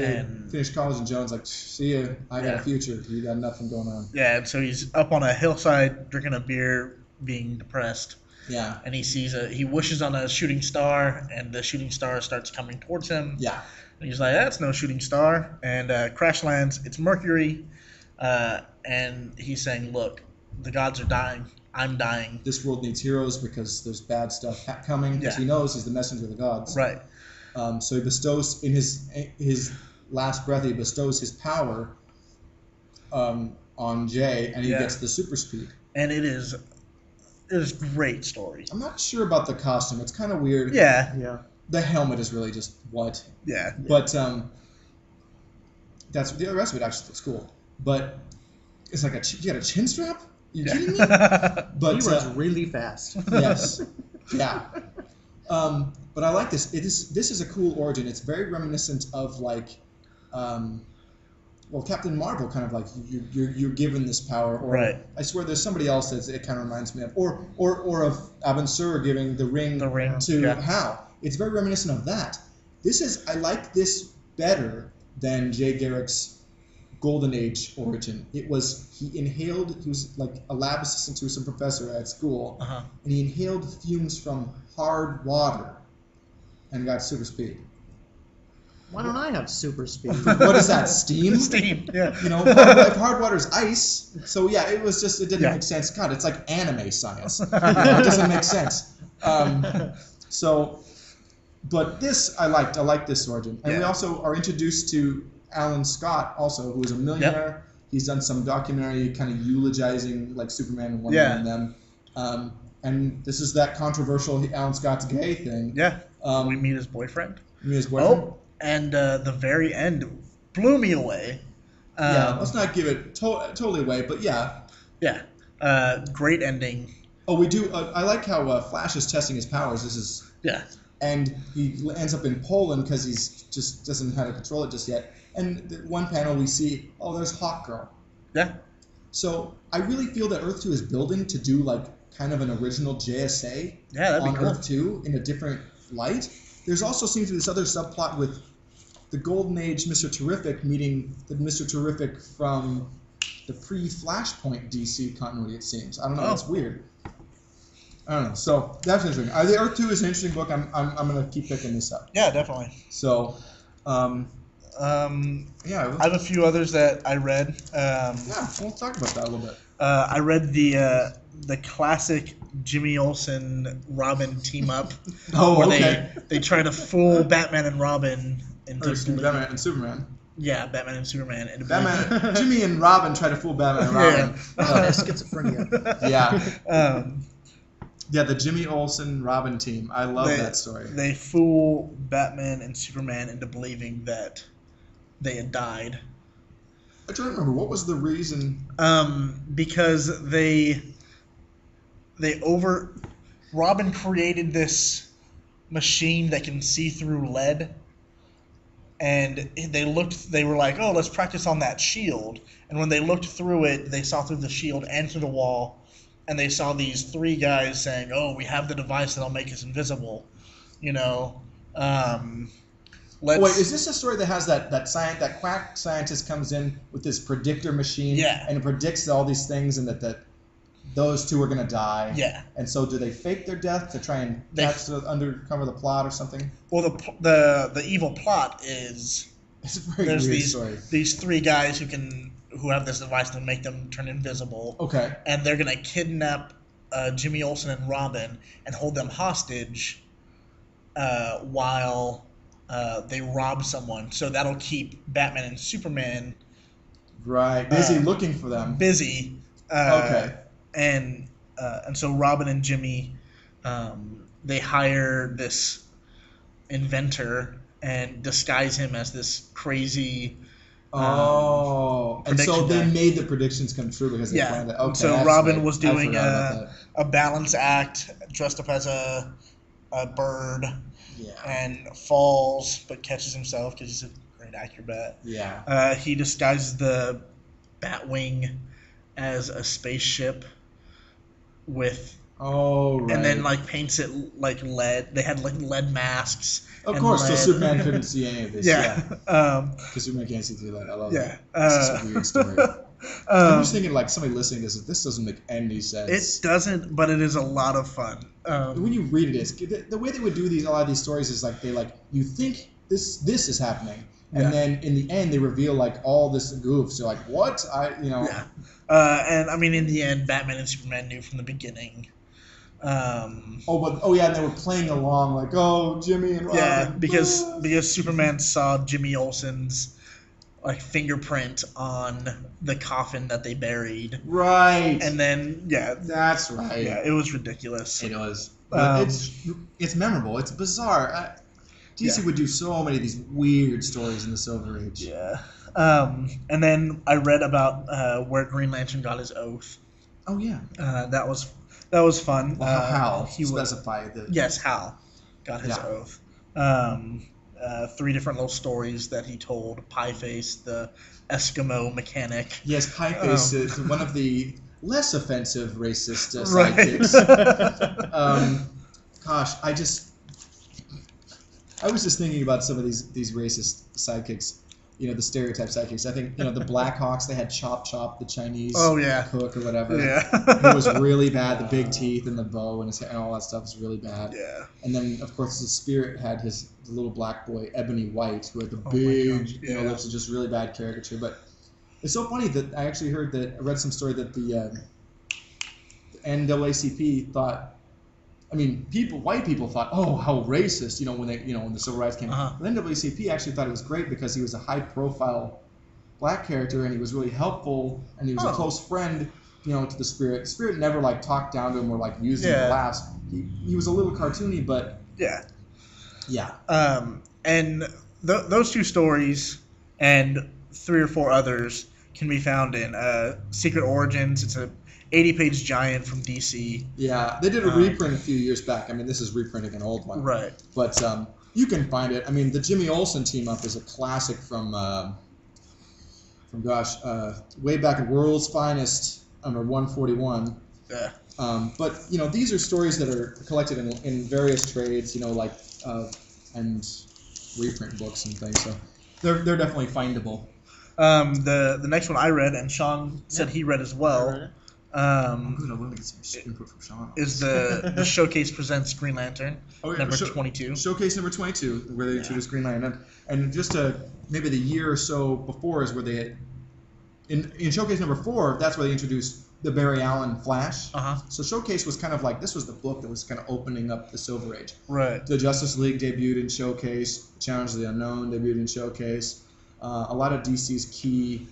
finished college, and Joan's like, "See ya, I got a future. You got nothing going on." Yeah, and so he's up on a hillside drinking a beer, being depressed. Yeah. And he sees he wishes on a shooting star, and the shooting star starts coming towards him. Yeah. And he's like, "That's no shooting star," and crash lands. It's Mercury, and he's saying, "Look, the gods are dying. I'm dying. This world needs heroes because there's bad stuff coming." Because he knows he's the messenger of the gods. Right. So he bestows in his last breath. He bestows his power on Jay, and he gets the super speed. And it is great story. I'm not sure about the costume. It's kind of weird. Yeah. Yeah. The helmet is really just what. Yeah. But that's the rest of it actually looks cool. But it's like you got a chin strap. You kidding me? But he runs really fast. Yes. Yeah. But I like this. This is a cool origin. It's very reminiscent of Captain Marvel, kind of like you're given this power. Or I swear there's somebody else that it kind of reminds me of. Or of Abin Sur giving the ring to Hal. It's very reminiscent of that. I like this better than Jay Garrick's Golden Age origin. He was like a lab assistant to some professor at school, and he inhaled fumes from hard water and got super speed. Why don't I have super speed? What is that, steam? Steam, yeah. If hard water's ice, so yeah, it didn't make sense. God, it's like anime science. It doesn't make sense. But this I liked. I like this origin. And we also are introduced to Alan Scott, also, who is a millionaire. Yep. He's done some documentary kind of eulogizing like Superman and Wonder Woman and them. And this is that controversial Alan Scott's gay thing. Yeah. We meet his boyfriend. Oh, and the very end blew me away. Let's not give it totally away, but yeah. Yeah. Great ending. Oh, we do. I like how Flash is testing his powers. This is. Yeah. And he ends up in Poland because he just doesn't know how to control it just yet. And one panel we see, there's Hawkgirl. Yeah. So I really feel that Earth 2 is building to do like kind of an original JSA on cool. Earth 2 in a different light. There's also seems to be this other subplot with the Golden Age Mr. Terrific meeting the Mr. Terrific from the pre-Flashpoint DC continuity, it seems. I don't know. It's weird. I don't know. So that's interesting. The Earth 2 is an interesting book. I'm going to keep picking this up. Yeah, definitely. So, I have a few others that I read. We'll talk about that a little bit. I read the classic Jimmy Olsen Robin team up. Okay. They try to fool Batman and Robin into Batman and Superman. Yeah, Batman and Superman. Jimmy and Robin try to fool Batman and Robin. Schizophrenia. Yeah. Yeah, the Jimmy Olsen Robin team. I love that story. They fool Batman and Superman into believing that they had died. I don't remember. What was the reason? Because Robin created this machine that can see through lead, and they were like, let's practice on that shield. And when they looked through it, they saw through the shield and through the wall, and they saw these three guys saying, we have the device that'll make us invisible. Wait, is this a story that has that quack scientist comes in with this predictor machine? Yeah. And it predicts all these things and that those two are going to die? Yeah. And so do they fake their death to try and undercover the plot or something? Well, the evil plot is it's a very weird story. These three guys who have this device to make them turn invisible. Okay. And they're going to kidnap Jimmy Olsen and Robin and hold them hostage while they rob someone. So that'll keep Batman and Superman busy looking for them. Busy. Okay. And so Robin and Jimmy, they hire this inventor and disguise him as this crazy. And so they made the predictions come true because they planned it. Okay. So Robin was doing a balance act, dressed up as a bird, and falls but catches himself because he's a great acrobat. Yeah. He disguises the Batwing as a spaceship with. Right. And then paints it like lead. They had lead masks. Of course, so Superman couldn't see any of this. Yeah. Because Superman can't see through that. I love that. It's just a weird story. I'm just thinking, somebody listening to this doesn't make any sense. It doesn't, but it is a lot of fun. When you read it, the way they would do a lot of these stories is you think this is happening, and then in the end they reveal all this goof. So what? Yeah. And I mean, in the end, Batman and Superman knew from the beginning. And they were playing along Jimmy and Robin. Yeah, because Superman saw Jimmy Olsen's fingerprint on the coffin that they buried. Right. And then that's right. Yeah, it was ridiculous. It was. But it's memorable. It's bizarre. DC would do so many of these weird stories in the Silver Age. Yeah. And then I read about where Green Lantern got his oath. Oh yeah. That was fun. Well, Hal specify the. Yes, Hal got his oath. 3 different little stories that he told. Pieface, the Eskimo mechanic. Yes, Pieface is one of the less offensive racist right. sidekicks. I was just thinking about some of these racist sidekicks. The stereotype sidekicks. I think, the Blackhawks, they had Chop Chop, the Chinese cook or whatever. Yeah. Who was really bad. The big teeth and the bow and his hair and all that stuff was really bad. Yeah. And then, of course, the Spirit had the little black boy, Ebony White, who had the big lips, and just really bad caricature. But it's so funny that I actually I read some story that the NAACP thought, white people thought, how racist, when the civil rights came. Uh-huh. The NAACP actually thought it was great because he was a high-profile black character and he was really helpful and he was a close friend, to the Spirit. The Spirit never talked down to him or used him to laughs. He was a little cartoony, but yeah. And those 2 stories and 3 or 4 others can be found in Secret Origins. It's a 80-page giant from DC. Yeah, they did a reprint a few years back. This is reprinting an old one. Right. But You can find it. I mean, the Jimmy Olsen team up is a classic from way back at World's Finest, number 141. Yeah. But these are stories that are collected in various trades, and reprint books and things. So they're definitely findable. The next one I read, and Sean said he read as well. I'm good. I want to get some input from Sean. Is the Showcase Presents Green Lantern, number 22. Showcase number 22, where they introduced Green Lantern. And just maybe the year or so before is where they had... In Showcase number 4, that's where they introduced the Barry Allen Flash. Uh-huh. So Showcase was kind of like... This was the book that was kind of opening up the Silver Age. Right. The Justice League debuted in Showcase. Challenge of the Unknown debuted in Showcase. A lot of DC's key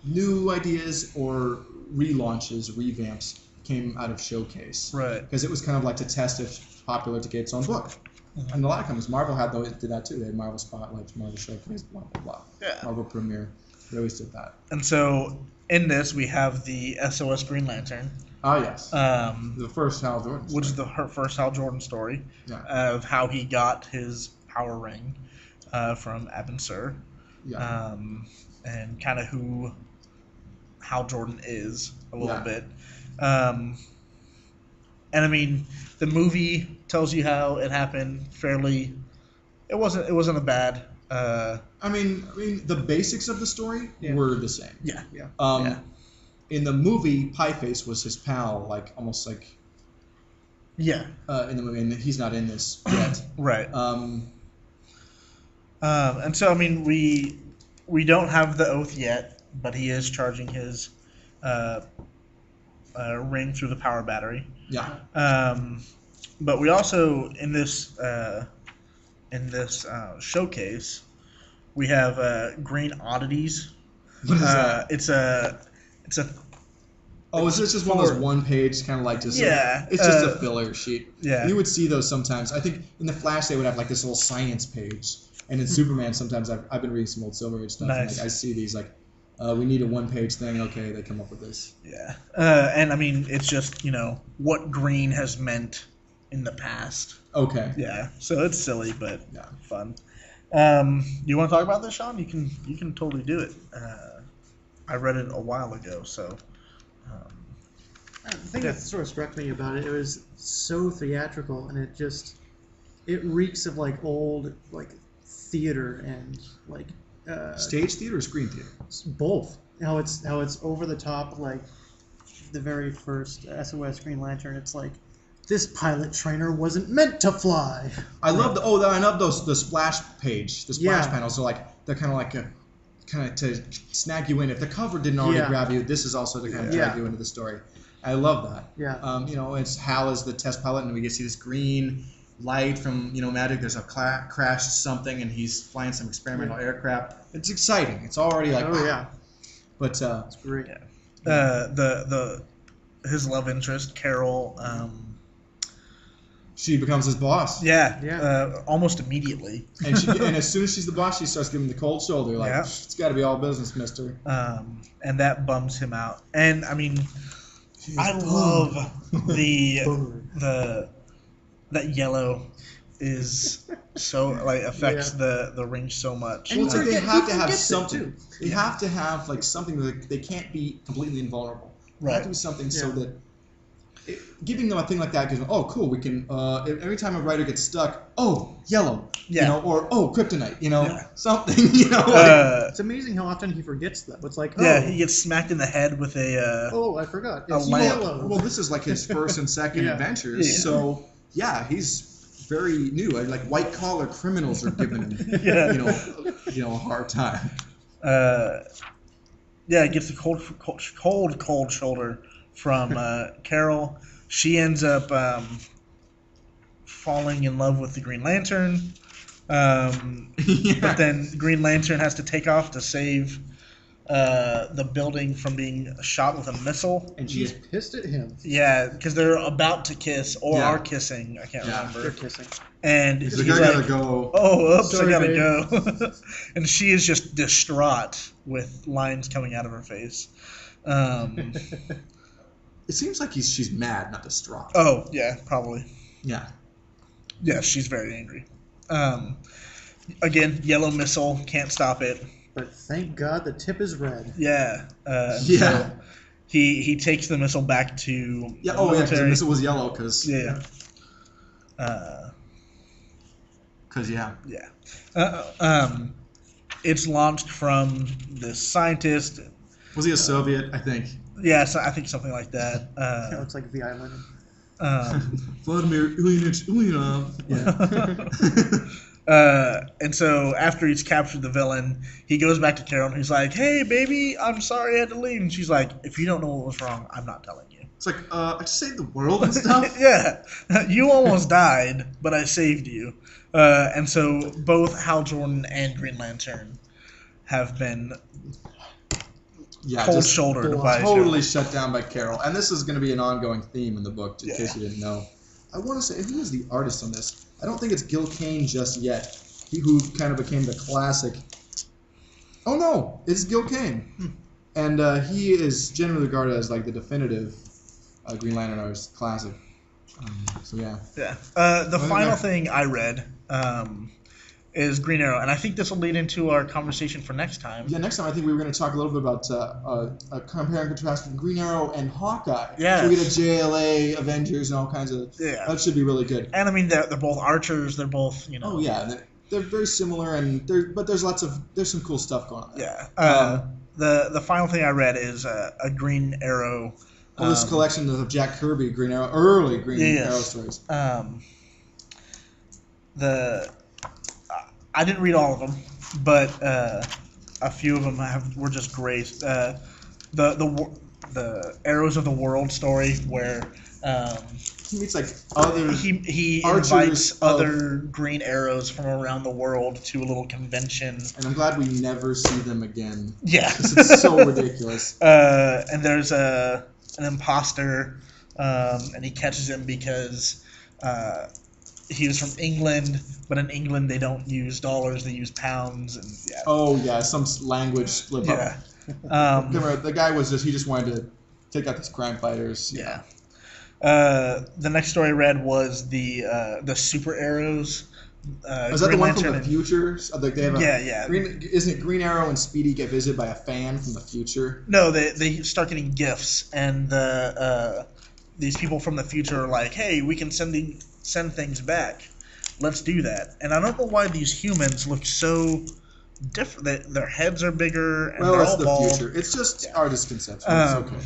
new ideas or relaunches, revamps came out of Showcase. Right. Because it was kind of like to test if it's popular to get its own book. Mm-hmm. And a lot of companies, Marvel did that too. They had Marvel Spotlight, Marvel Showcase, blah, blah, blah. Yeah. Marvel Premiere. They always did that. And so in this, we have the SOS Green Lantern. Ah, yes. The first Hal Jordan story. Which is the first Hal Jordan story of how he got his power ring from Abin Sur. Yeah. And kind of who Hal Jordan is a little bit. And I mean, the movie tells you how it happened fairly. It wasn't a bad. I mean, the basics of the story were the same. Yeah. In the movie, Pieface was his pal, almost like. Yeah. In the movie, and he's not in this yet. Right. And so I mean, we don't have the oath yet, but he is charging his ring through the power battery. Yeah. But we also in this showcase, we have Green Oddities. What is that? It's a. Oh, is this just one of those one-page kind of like just? Yeah. It's just a filler sheet. Yeah. You would see those sometimes. I think in the Flash they would have this little science page, and in Superman sometimes I've been reading some old Silver Age stuff. Nice. And I see these we need a one-page thing. Okay, they come up with this. Yeah. And I mean, it's just what green has meant in the past. Okay. Yeah. So it's silly, but fun. You want to talk about this, Sean? You can totally do it. I read it a while ago, so. The thing that sort of struck me about it was so theatrical, and it reeks of old theater and stage theater or screen theater? Both. How it's over the top, the very first SOS Green Lantern. It's this pilot trainer wasn't meant to fly. I love the splash page, the splash panels. So they're kind of to snag you in. If the cover didn't already grab you, this is also to kind of drag you into the story. I love that. Yeah. It's Hal as the test pilot, and we get to see this green light from magic. There's a crashed something, and he's flying some experimental aircraft. It's exciting. It's already But it's great. Yeah. His love interest, Carol. She becomes his boss. Yeah. Almost immediately. And as soon as she's the boss, she starts giving the cold shoulder. It's got to be all business, mister. And that bums him out. And I mean, I love that yellow is so affects the ring so much. Well, they have to have something. They have to have something that they can't be completely invulnerable. They have to be something so that giving them a thing like that gives them, oh, cool, we can, every time a writer gets stuck, oh, yellow, or, oh, kryptonite, something, It's amazing how often he forgets that. It's he gets smacked in the head with a... oh, I forgot. It's yellow. Well, this is his first and second adventures, so, he's very new. White-collar criminals are giving him, a hard time. He gets the cold shoulder from Carol. She ends up falling in love with the Green Lantern. But then Green Lantern has to take off to save the building from being shot with a missile. And she's pissed at him. Yeah, because they're about to kiss or are kissing. I can't remember. They're kissing. And he's like, I gotta go. Oh, oops, sorry, I gotta go. And she is just distraught with lines coming out of her face. It seems like she's mad, not distraught. Oh, yeah, probably. Yeah. Yeah, she's very angry. Again, yellow missile, can't stop it. But thank God the tip is red. Yeah. Yeah. So he takes the missile back to Yeah. the Oh, yeah. military. Because the missile was yellow. Because Yeah. yeah. Yeah. It's launched from this scientist. Was he a Soviet? I think. Yeah, so I think something like that. It looks like the island. Vladimir Ilyich Ulyanov. Yeah. And so after he's captured the villain, he goes back to Carol and he's like, "Hey, baby, I'm sorry I had to leave." And she's like, "If you don't know what was wrong, I'm not telling you." It's like, I just saved the world and stuff. Yeah, you almost died, but I saved you. And so both Hal Jordan and Green Lantern have been cold-shouldered by totally shut down by Carol. And this is going to be an ongoing theme in the book, in case you didn't know. I want to say, who is the artist on this? I don't think it's Gil Kane just yet. He who kind of became the classic. Oh no, it's Gil Kane, and he is generally regarded as like the definitive Green Lantern artist, classic. So yeah. Yeah. The final thing I read is Green Arrow, and I think this will lead into our conversation for next time. Yeah, next time I think we were going to talk a little bit about compare and contrast between Green Arrow and Hawkeye. Yeah. So we get a JLA, Avengers, and all kinds of. Yeah. That should be really good. And I mean, they're both archers. They're both, you know. Oh yeah, they're very similar, but there's some cool stuff going on there. Yeah. The final thing I read is a Green Arrow. This collection of Jack Kirby Green Arrow, early Green Arrow stories. I didn't read all of them, but a few of them were just great. The Arrows of the World story, where he meets like other he archers invites other Green Arrows from around the world to a little convention. And I'm glad we never see them again. Yeah, because it's so ridiculous. And there's an imposter, and he catches him because he was from England, but in England they don't use dollars, they use pounds, and yeah. Oh yeah, some language split up. Yeah. The guy he just wanted to take out these crime fighters. Yeah. The next story I read was the Super Arrows. Is that Green the one Lantern from the future? Like they have yeah. Isn't it Green Arrow and Speedy get visited by a fan from the future? No, they start getting gifts, and these people from the future are like, "Hey, we can send things back. Let's do that." And I don't know why these humans look so different. Their heads are bigger, and they're all bald. It's the future. It's just artist conception. It's okay.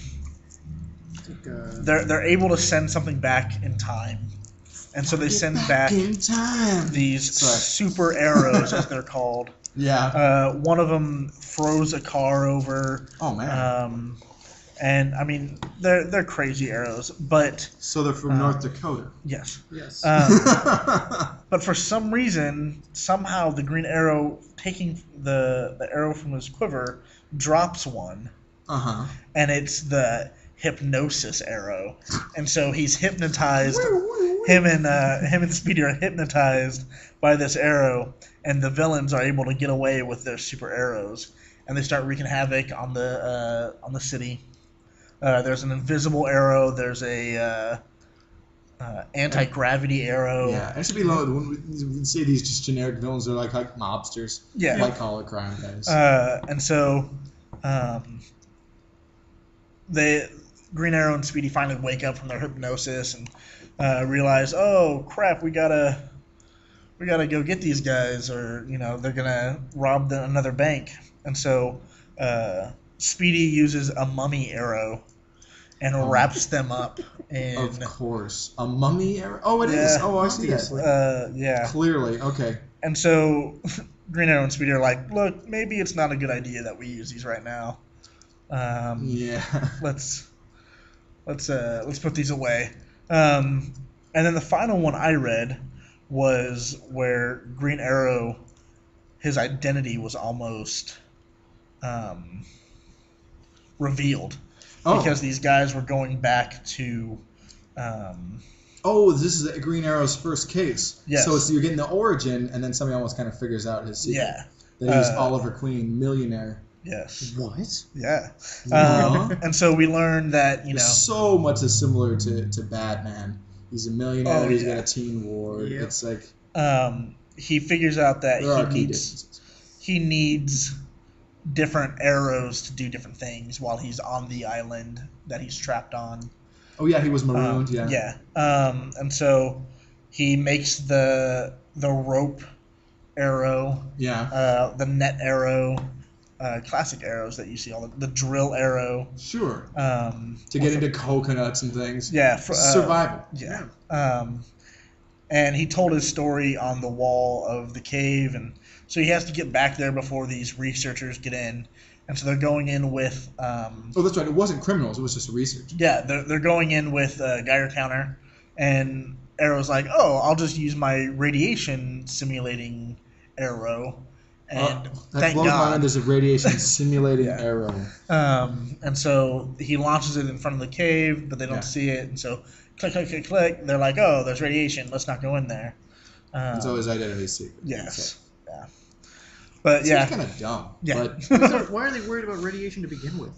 They're able to send something back in time, and so they send back these super arrows, as they're called. Yeah. One of them throws a car over. Oh man. And I mean, they're crazy arrows, but so they're from North Dakota. Yes. Yes. But for some reason, somehow the Green Arrow, taking the arrow from his quiver, drops one. And it's the hypnosis arrow, and so he's hypnotized. Him and Speedy are hypnotized by this arrow, and the villains are able to get away with their super arrows, and they start wreaking havoc on the city. There's an invisible arrow. There's a anti-gravity arrow. Yeah, it should be low. When we see these just generic villains, they're like mobsters. Yeah, white collar crime guys. And so, Green Arrow and Speedy finally wake up from their hypnosis and realize, oh crap, we gotta go get these guys, or they're gonna rob another bank. And so Speedy uses a mummy arrow and wraps them up. Of course, a mummy arrow. Oh, it is. Oh, I see that. Yeah. Clearly, okay. And so Green Arrow and Speedy are like, look, maybe it's not a good idea that we use these right now. Let's put these away. And then the final one I read was where Green Arrow, his identity was almost revealed because these guys were going back to. This is Green Arrow's first case. Yes. So you're getting the origin, and then somebody almost kind of figures out his secret. Yeah. That he's Oliver Queen, millionaire. Yes. What? Yeah. And so we learned that so much is similar to Batman. He's a millionaire. He's got a teen ward. Yep. It's like. he figures out that There are key differences. he needs different arrows to do different things while he's on the island that he's trapped on. Oh yeah, he was marooned. Yeah. And so he makes the rope arrow. Yeah. The net arrow. Classic arrows that you see, all the drill arrow. Sure. To get into coconuts and things. Yeah. Survival. Yeah. And he told his story on the wall of the cave, and so he has to get back there before these researchers get in. And so they're going in with... oh, that's right. It wasn't criminals. It was just research. Yeah, they're going in with a Geiger counter, and Arrow's like, oh, I'll just use my radiation simulating arrow. And that blows my mind. There's a radiation simulating arrow. And so he launches it in front of the cave, but they don't see it. And so click, click, click, click. They're like, oh, there's radiation. Let's not go in there. It's always identity secret. Yes. Yeah. But it's kind of dumb. Yeah. But why are they worried about radiation to begin with?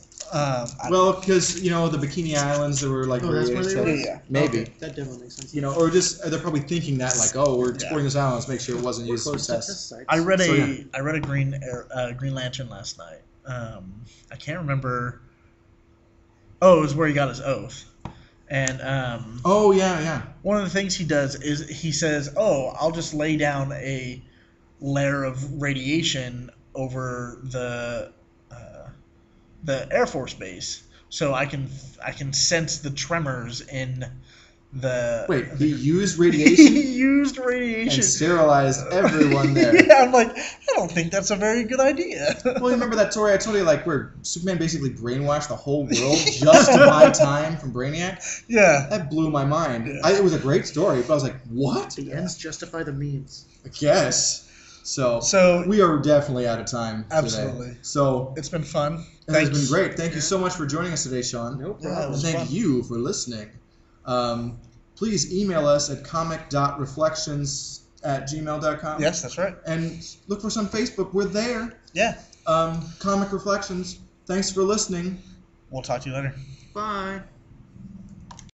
Well, because the Bikini Islands, there were like that's where they were? Yeah. Maybe. Okay, that definitely makes sense. Or just they're probably thinking that like, oh, we're exploring this island, let's make sure it wasn't used for tests. I read a Green Lantern last night. I can't remember. Oh, it was where he got his oath. And oh yeah. One of the things he does is he says, "Oh, I'll just lay down a layer of radiation over the Air Force base, so I can sense the tremors in the." Wait, he used radiation? He used radiation and sterilized everyone there. Yeah, I'm like, I don't think that's a very good idea. Well, remember that story I told you, like where Superman basically brainwashed the whole world just to buy time from Brainiac? Yeah, that blew my mind. Yeah. It was a great story, but I was like, what? The ends justify the means. I guess. So we are definitely out of time absolutely. Today. So it's been fun. It's been great. Thank you so much for joining us today, Sean. No problem. And thank you for listening. Please email us at comic.reflections@gmail.com. Yes, that's right. And look for us on Facebook. We're there. Yeah. Comic Reflections. Thanks for listening. We'll talk to you later. Bye.